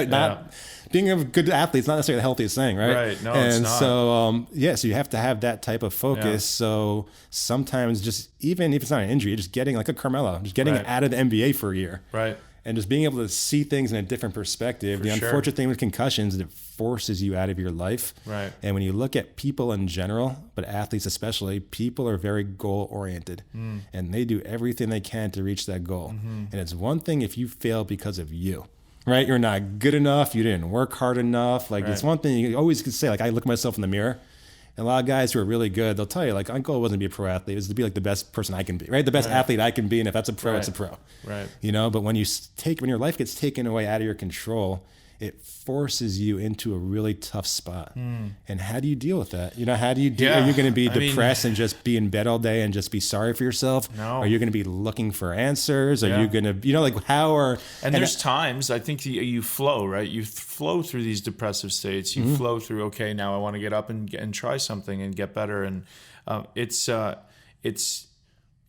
not being a good athlete is not necessarily the healthiest thing, right? Right. No, and it's not. so so you have to have that type of focus. Yeah. So sometimes just even if it's not an injury, just getting like a Carmelo, just getting Right. out of the NBA for a year. Right. And just being able to see things in a different perspective. The sure. unfortunate thing with concussions is it forces you out of your life. Right. And when you look at people in general, but athletes especially, people are very goal oriented and they do everything they can to reach that goal. And it's one thing if you fail because of you, right? You're not good enough. You didn't work hard enough. Like it's Right. one thing you always could say, like I look at myself in the mirror. And a lot of guys who are really good, they'll tell you, like, my goal wasn't to be a pro athlete. It was to be like the best person I can be, right? The best athlete I can be. And if that's a pro, it's a pro. Right. You know, but when when your life gets taken away out of your control, it forces you into a really tough spot. And how do you deal with that? You know, how do you deal? Yeah. Are you going to be I mean- depressed and just be in bed all day and just be sorry for yourself? No. Are you going to be looking for answers? Are Yeah. you going to, like how are, And there's times I think you flow, right? You flow through these depressive states. You flow through. Okay, now I want to get up and try something and get better. And it's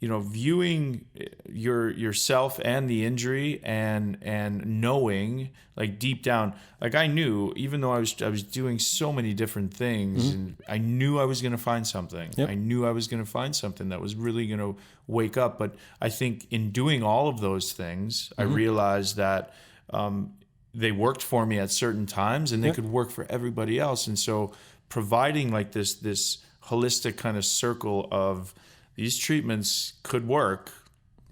viewing yourself and the injury and knowing, like, deep down, like, I knew, even though I was doing so many different things, and I knew I was going to find something. Yep. I knew I was going to find something that was really going to wake up. But I think in doing all of those things, I realized that they worked for me at certain times, and they could work for everybody else. And so providing, like, this holistic kind of circle of these treatments could work,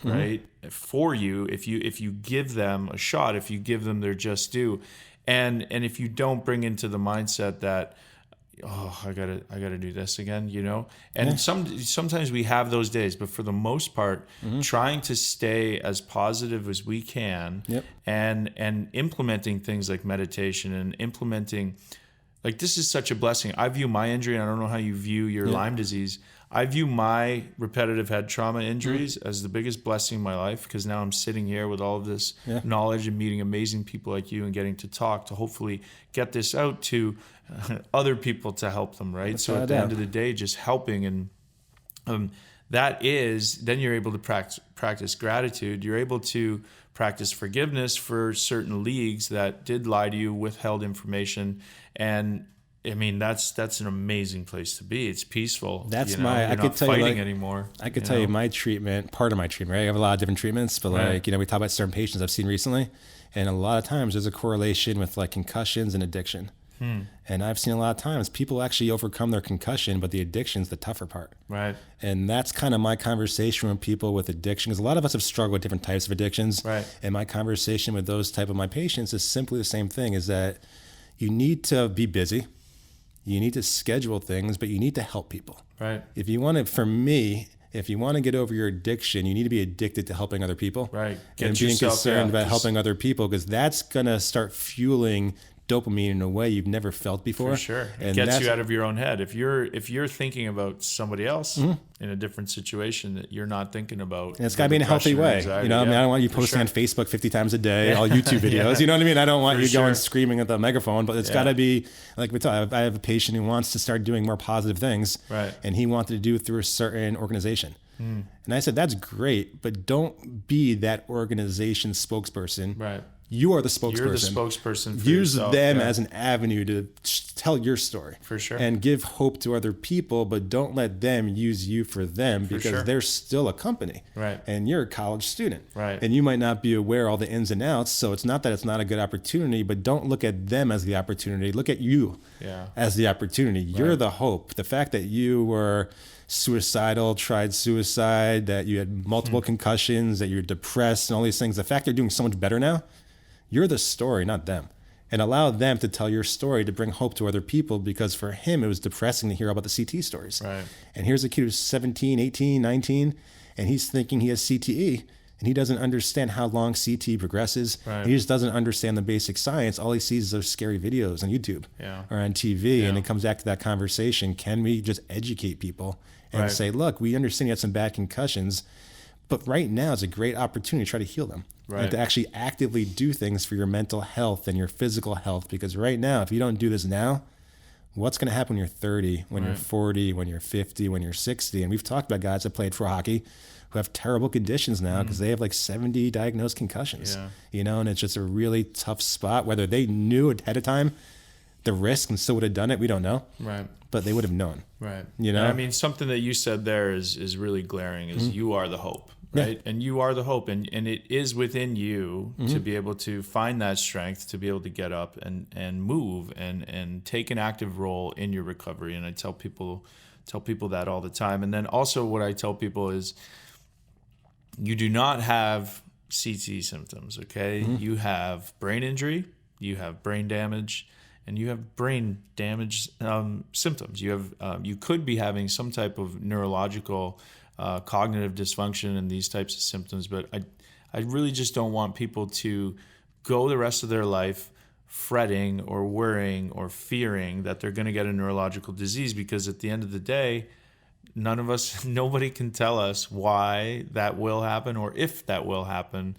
right, for you if you give them a shot, if you give them their just due, and if you don't bring into the mindset that, oh, I gotta do this again, And sometimes we have those days, but for the most part, trying to stay as positive as we can, and implementing things like meditation and implementing, like, this is such a blessing. I view my injury, and I don't know how you view your Lyme disease. I view my repetitive head trauma injuries as the biggest blessing in my life, because now I'm sitting here with all of this knowledge and meeting amazing people like you and getting to talk to hopefully get this out to other people to help them, right? So at the end of the day, just helping. And then you're able to practice gratitude. You're able to practice forgiveness for certain leagues that did lie to you, withheld information, and I mean, that's an amazing place to be. It's peaceful. That's You're I could not tell fighting you, anymore. I could tell you my treatment, part of my treatment, right? I have a lot of different treatments, but like, we talk about certain patients I've seen recently, and a lot of times there's a correlation with, like, concussions and addiction. And I've seen a lot of times people actually overcome their concussion, but the addiction's the tougher part. Right. And that's kind of my conversation with people with addiction, because a lot of us have struggled with different types of addictions. Right. And my conversation with those type of my patients is simply the same thing, is that you need to be busy. You need to schedule things, but you need to help people. Right. If you want to get over your addiction, you need to be addicted to helping other people. Right. And being concerned about helping other people, because that's going to start fueling dopamine in a way you've never felt before. For sure. It And gets you out of your own head. If you're thinking about somebody else in a different situation that you're not thinking about. And it's got to be in a healthy way. I mean, I don't want you posting on Facebook 50 times a day, all YouTube videos. You know what I mean? I don't want you going screaming at the megaphone, but it's got to be, like we talked, I have a patient who wants to start doing more positive things. Right. And he wanted to do it through a certain organization. And I said, that's great, but don't be that organization spokesperson. Right. You are the spokesperson. You're the spokesperson for Use yourself, them as an avenue to tell your story. For sure. And give hope to other people, but don't let them use you for them, because they're still a company. Right. And you're a college student. Right. And you might not be aware of all the ins and outs. So it's not that it's not a good opportunity, but don't look at them as the opportunity. Look at you as the opportunity. You're the hope. The fact that you were suicidal, tried suicide, that you had multiple concussions, that you're depressed and all these things, the fact they're doing so much better now, you're the story, not them. And allow them to tell your story to bring hope to other people, because for him, it was depressing to hear about the CT stories. Right. And here's a kid who's 17, 18, 19, and he's thinking he has CTE, and he doesn't understand how long CTE progresses. Right. He just doesn't understand the basic science. All he sees is those scary videos on YouTube or on TV. And it comes back to that conversation. Can we just educate people and say, look, we understand you had some bad concussions, but right now is a great opportunity to try to heal them. And to actually actively do things for your mental health and your physical health. Because right now, if you don't do this now, what's going to happen when you're 30, when you're 40, when you're 50, when you're 60? And we've talked about guys that played pro hockey who have terrible conditions now because they have like 70 diagnosed concussions. And it's just a really tough spot. Whether they knew ahead of time the risk and still would have done it, we don't know. Right. But they would have known. Right. And I mean, something that you said there is really glaring, is you are the hope. Right. And you are the hope, and it is within you to be able to find that strength, to be able to get up and move and take an active role in your recovery. And I tell people that all the time. And then also what I tell people is, you do not have CTE symptoms, okay? You have brain injury, you have brain damage, and you have brain damage symptoms. You have you could be having some type of neurological cognitive dysfunction and these types of symptoms, but I really just don't want people to go the rest of their life fretting or worrying or fearing that they're going to get a neurological disease, because at the end of the day, nobody can tell us why that will happen or if that will happen.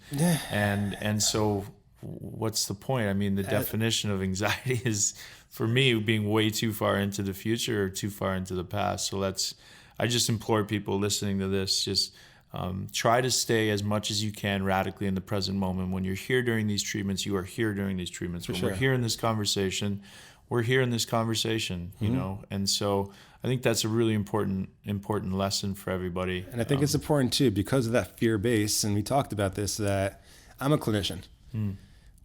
And so what's the point? I mean, the definition of anxiety is, for me, being way too far into the future or too far into the past. So I just implore people listening to this, just Try to stay as much as you can radically in the present moment. When you're here during these treatments, you are here during these treatments. When we're here in this conversation, we're here in this conversation, you know? And so I think that's a really important lesson for everybody. And I think it's important too, because of that fear base. And we talked about this, that I'm a clinician.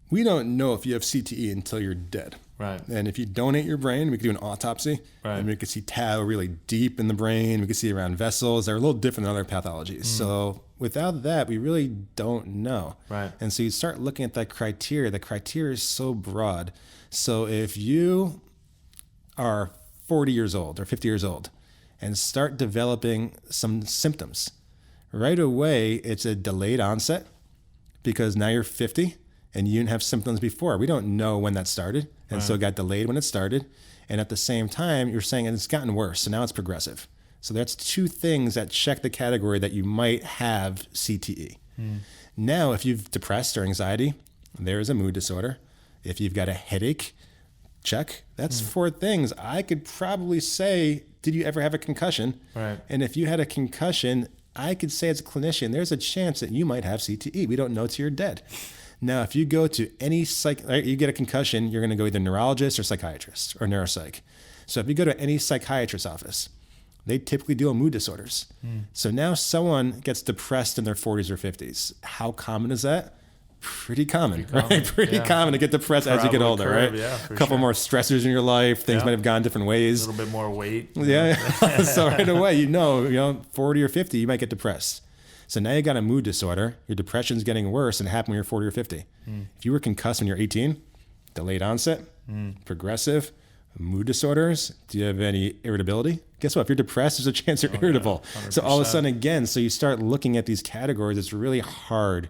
We don't know if you have CTE until you're dead. Right. And if you donate your brain, we could do an autopsy. Right. And we could see tau really deep in the brain. We could see around vessels. They're a little different than other pathologies. So without that, we really don't know. Right. And so you start looking at that criteria. The criteria is so broad. So if you are 40 years old or 50 years old and start developing some symptoms, right away, it's a delayed onset because now you're 50 and you didn't have symptoms before. We don't know when that started. And so it got delayed when it started. And at the same time, you're saying it's gotten worse. So now it's progressive. So that's two things that check the category that you might have CTE. Now, if you've depressed or anxiety, there's a mood disorder. If you've got a headache, check. That's four things. I could probably say, did you ever have a concussion? Right. And if you had a concussion, I could say as a clinician, there's a chance that you might have CTE. We don't know till you're dead. Now, if you go to any you get a concussion, you're going to go either neurologist or psychiatrist or neuropsych. So if you go to any psychiatrist's office, they typically deal with mood disorders. So now someone gets depressed in their 40s or 50s. How common is that? Pretty common, right? Pretty common to get depressed as you get older, curve, right? yeah, A couple more stressors in your life. Things might have gone different ways. A little bit more weight. Yeah. So right away, you know, 40 or 50, you might get depressed. So now you got a mood disorder. Your depression's getting worse and it happened when you're 40 or 50. If you were concussed when you're 18, delayed onset, progressive, mood disorders. Do you have any irritability? Guess what? If you're depressed, there's a chance you're irritable. So all of a sudden, again, so you start looking at these categories. It's really hard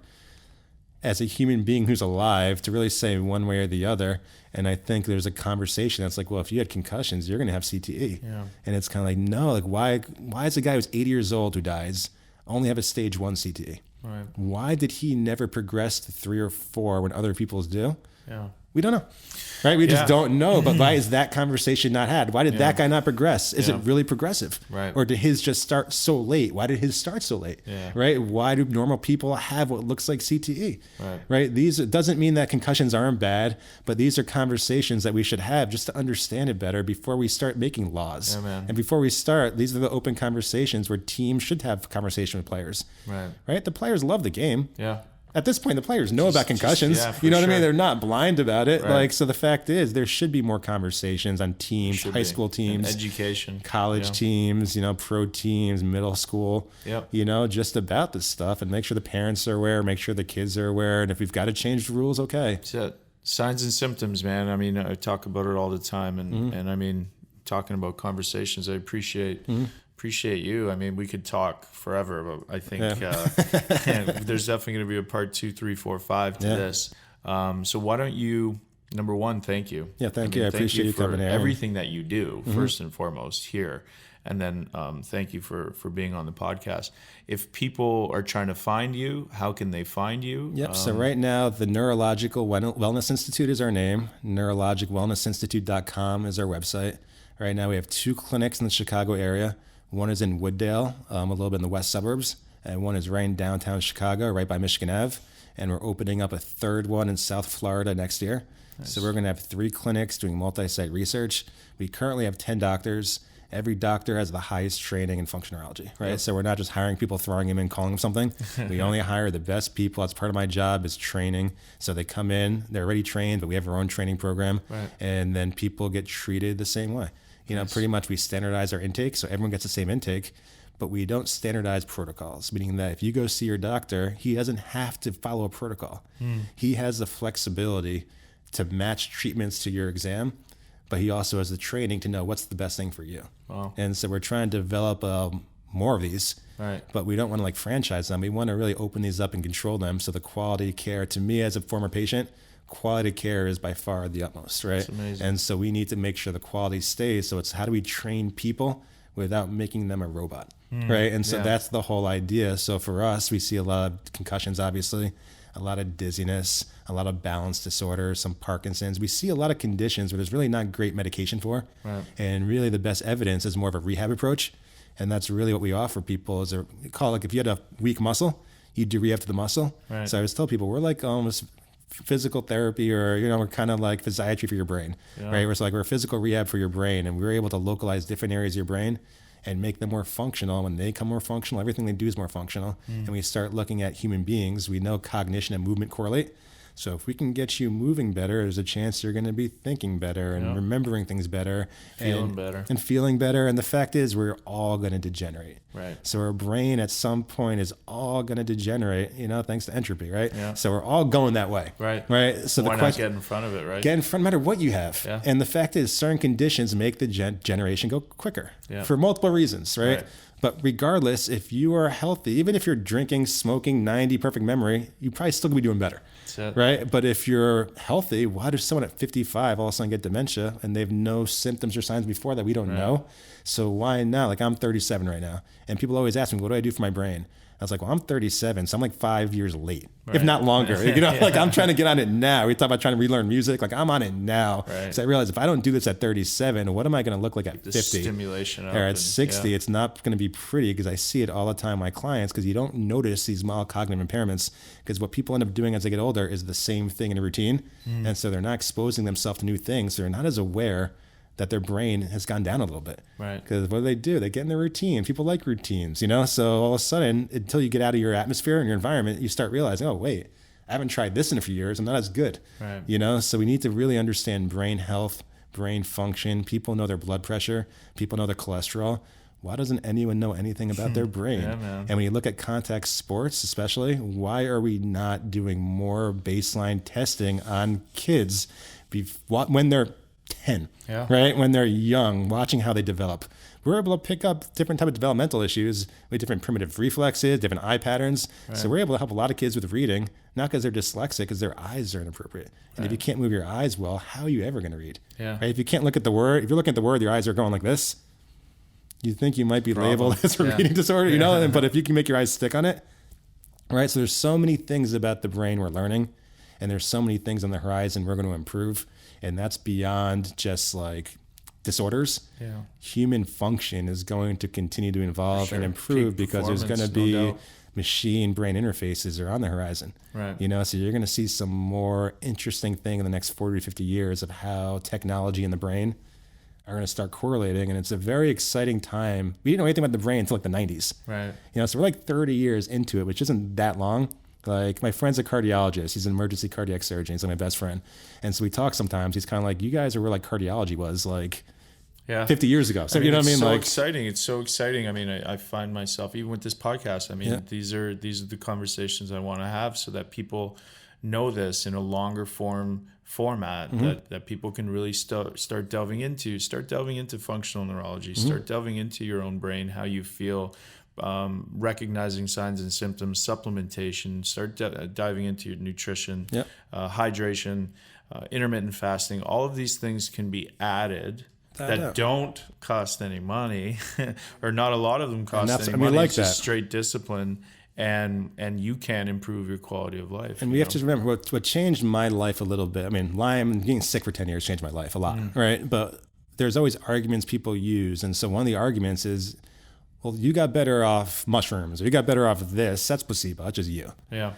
as a human being who's alive to really say one way or the other. And I think there's a conversation that's like, well, if you had concussions, you're going to have CTE. Yeah. And it's kind of like, no, like why is a guy who's 80 years old who dies only have a stage 1 CTE? Right. Why did he never progress to 3 or 4 when other people's do? Yeah. We don't know. Right? We just don't know. But why is that conversation not had? Why did that guy not progress? Is it really progressive? Right. Or did his just start so late? Why did his start so late? Yeah. Right? Why do normal people have what looks like CTE? Right. Right? It doesn't mean that concussions aren't bad, but these are conversations that we should have just to understand it better before we start making laws. Yeah, man. And before we start, these are the open conversations where teams should have conversation with players. Right. Right? The players love the game. Yeah. At this point, the players know about concussions. for you know what I sure. mean? They're not blind about it. Right. Like, so the fact is, there should be more conversations on teams, Should high be. school teams, And education. college teams, pro teams, middle school, Yep. just about this stuff, and make sure the parents are aware, make sure the kids are aware. And if we've got to change the rules, okay. That's it. Signs and symptoms, man. I mean, I talk about it all the time. And I mean, talking about conversations, I appreciate you. I mean, we could talk forever, but I think there's definitely going to be a part 2, 3, 4, 5 to this. So why don't you, number one, thank you. Yeah, thank you. I appreciate you for coming in. everything that you do, first and foremost, here. And then thank you for being on the podcast. If people are trying to find you, how can they find you? Yep. So right now, the Neurological Wellness Institute is our name. NeurologicWellnessInstitute.com is our website. Right now, we have 2 clinics in the Chicago area. One is in Wooddale, a little bit in the west suburbs, and one is right in downtown Chicago, right by Michigan Ave. And we're opening up a 3rd one in South Florida next year. Nice. So we're going to have 3 clinics doing multi-site research. We currently have 10 doctors. Every doctor has the highest training in functional neurology, right? Yep. So we're not just hiring people, throwing them in, calling them something. We only hire the best people. That's part of my job is training. So they come in, they're already trained, but we have our own training program. Right. And then people get treated the same way. Pretty much we standardize our intake, so everyone gets the same intake, but we don't standardize protocols, meaning that if you go see your doctor, he doesn't have to follow a protocol. He has the flexibility to match treatments to your exam, but he also has the training to know what's the best thing for you. Wow. And so we're trying to develop more of these, right? But we don't want to franchise them. We want to really open these up and control them. So the quality care, to me as a former patient, quality care is by far the utmost, right? That's amazing. And so we need to make sure the quality stays. So it's how do we train people without making them a robot, right? And so that's the whole idea. So for us, we see a lot of concussions, obviously, a lot of dizziness, a lot of balance disorders, some Parkinson's. We see a lot of conditions where there's really not great medication for. Right. And really the best evidence is more of a rehab approach. And that's really what we offer people is we call it, like if you had a weak muscle, you do rehab to the muscle. Right. So I always tell people we're like almost physical therapy, or we're kind of like physiatry for your brain, right? We're physical rehab for your brain, and we're able to localize different areas of your brain and make them more functional. When they become more functional, everything they do is more functional. And we start looking at human beings, we know cognition and movement correlate. So if we can get you moving better, there's a chance you're going to be thinking better and remembering things better, Feeling better. and feeling better. And the fact is, we're all going to degenerate. Right. So our brain at some point is all going to degenerate, thanks to entropy, right? Yeah. So we're all going that way. Right. Right. So Why the not question, get in front of it, right? get in front, no matter what you have. Yeah. And the fact is, certain conditions make the generation go quicker Yeah. for multiple reasons, right? Right. But regardless, if you are healthy, even if you're drinking, smoking, 90, perfect memory, you probably still gonna be doing better. That's it. Right? But if you're healthy, why does someone at 55 all of a sudden get dementia and they have no symptoms or signs before that we don't know? So why not? Like I'm 37 right now, and people always ask me, what do I do for my brain? I was like, well, I'm 37, so I'm like 5 years late, if not longer. Like I'm trying to get on it now. We talk about trying to relearn music. Like I'm on it now. Right. So I realize if I don't do this at 37, what am I going to look like at The 50? stimulation up Or at and- 60, yeah. it's not going to be pretty, because I see it all the time with my clients, because you don't notice these mild cognitive impairments, because what people end up doing as they get older is the same thing in a routine. And so they're not exposing themselves to new things. They're not as aware that their brain has gone down a little bit. Right. Because what do? They get in their routine. People like routines, So all of a sudden, until you get out of your atmosphere and your environment, you start realizing, oh, wait, I haven't tried this in a few years. I'm not as good. Right. So we need to really understand brain health, brain function. People know their blood pressure. People know their cholesterol. Why doesn't anyone know anything about their brain? Yeah, man. And when you look at contact sports, especially, why are we not doing more baseline testing on kids when they're 10, Yeah. right? When they're young, watching how they develop. We're able to pick up different type of developmental issues with different primitive reflexes, different eye patterns. So we're able to help a lot of kids with reading, not because they're dyslexic, because their eyes are inappropriate. And if you can't move your eyes well, how are you ever going to read? Yeah. Right? If you can't look at the word, if you're looking at the word, your eyes are going like this, you think you might be labeled as a Yeah. reading disorder, But if you can make your eyes stick on it, right? So there's so many things about the brain we're learning, and there's so many things on the horizon we're going to improve. And that's beyond just like disorders. Yeah. Human function is going to continue to evolve Sure. and improve, Peak because there's going to performance, no be doubt. machine brain interfaces are on the horizon. Right. So you're going to see some more interesting thing in the next 40 to 50 years of how technology and the brain are going to start correlating. And it's a very exciting time. We didn't know anything about the brain until like the 90s. Right. So we're like 30 years into it, which isn't that long. Like my friend's a cardiologist. He's an emergency cardiac surgeon. He's like my best friend. And so we talk sometimes. He's kind of like, you guys are where like cardiology was like Yeah. 50 years ago. So you know what I mean? It's so Like, exciting. It's so exciting. I mean, I find myself, even with this podcast, I mean, Yeah. these are the conversations I want to have so that people know this in a longer format that people can really start delving into. Start delving into functional neurology. Start delving into your own brain, how you feel, recognizing signs and symptoms, supplementation. Start diving into your nutrition, Yep. hydration, intermittent fasting. All of these things can be added that don't cost any money, or not a lot of them cost any money. like It's just that. straight discipline, and you can improve your quality of life. and we have to remember what changed my life a little bit. I mean, being sick for 10 years changed my life a lot, right? But there's always arguments people use. And so one of the arguments is, well, you got better off mushrooms, or you got better off this. That's placebo. That's just you. Yeah.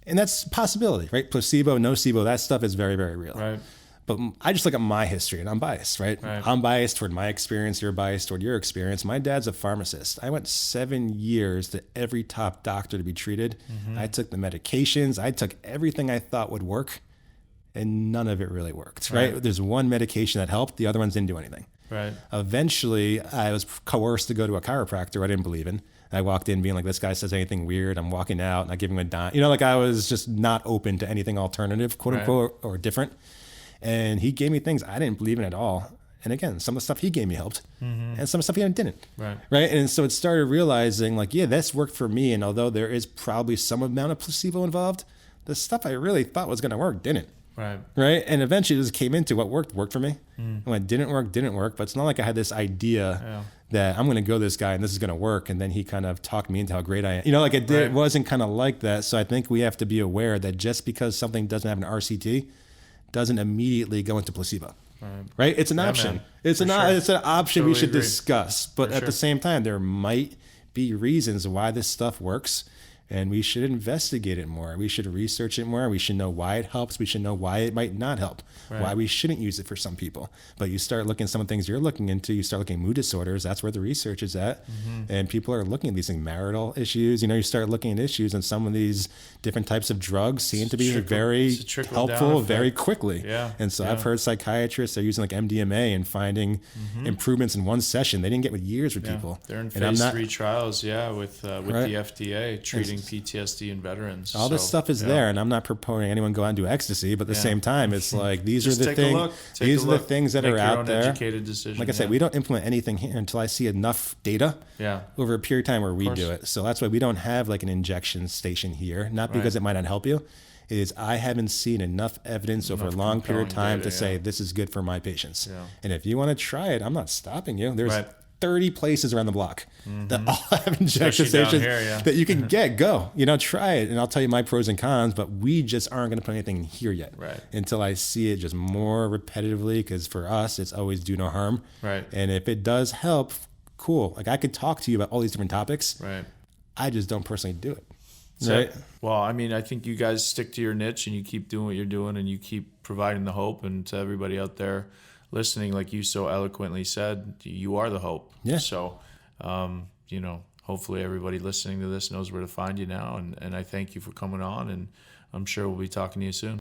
And that's a possibility, right? Placebo, nocebo, that stuff is very, very real. Right. But I just look at my history, and I'm biased, right? Right. I'm biased toward my experience. You're biased toward your experience. My dad's a pharmacist. I went 7 years to every top doctor to be treated. I took the medications. I took everything I thought would work, and none of it really worked, right? There's one medication that helped. The other ones didn't do anything. Right. Eventually, I was coerced to go to a chiropractor I didn't believe in. I walked in being like, this guy says anything weird. I'm walking out and I give him a dime. Like I was just not open to anything alternative, quote unquote, or different. And he gave me things I didn't believe in at all. And again, some of the stuff he gave me helped, and some stuff he didn't. Right. Right. And so it started realizing like, yeah, that's worked for me. And although there is probably some amount of placebo involved, the stuff I really thought was going to work didn't. Right. Right. And eventually it just came into what worked for me. And what didn't work. But it's not like I had this idea that I'm going to go this guy and this is going to work. And then he kind of talked me into how great I am. Like it wasn't kind of like that. So I think we have to be aware that just because something doesn't have an RCT doesn't immediately go into placebo. right? It's an option. man. It's For sure. it's an option we Totally should agree. discuss. But For at sure. the same time, there might be reasons why this stuff works. And we should investigate it more. We should research it more. We should know why it helps. We should know why it might not help. Why we shouldn't use it for some people. But you start looking at some of the things you're looking into. You start looking at mood disorders. That's where the research is at. And people are looking at these things, marital issues. You start looking at issues, and some of these different types of drugs seem to be very it's a trickle-down helpful effect. very quickly. Yeah, And so yeah. I've heard psychiatrists are using like MDMA and finding improvements in one session. They didn't get with years with people. They're in And I'm phase not- 3 trials, with Right. the FDA treating PTSD in veterans. All this So, stuff is yeah. there, and I'm not proposing anyone go out and do ecstasy, but at the same time, it's like these Just are the take a things. look. Take These a are the look. things that Make are your out own there. educated decision. Like I said, yeah. we don't implement anything here until I see enough data Yeah. over a period of time where we course. do it. So that's why we don't have like an injection station here. Not because it might not help you. Is I haven't seen enough evidence over a long period of compelling time data, to say yeah. this is good for my patients. Yeah. And if you want to try it, I'm not stopping you. There's Right. 30 places around the block that all have injection Especially down stations here, yeah. that you can get. Go, try it, and I'll tell you my pros and cons. But we just aren't going to put anything in here yet, Right. until I see it just more repetitively. Because for us, it's always do no harm, Right. And if it does help, cool. Like I could talk to you about all these different topics. Right. I just don't personally do it. So, Right. well, I mean, I think you guys stick to your niche and you keep doing what you're doing and you keep providing the hope. And to everybody out there listening, like you so eloquently said, you are the hope. Yeah. So, hopefully everybody listening to this knows where to find you now. And I thank you for coming on, and I'm sure we'll be talking to you soon.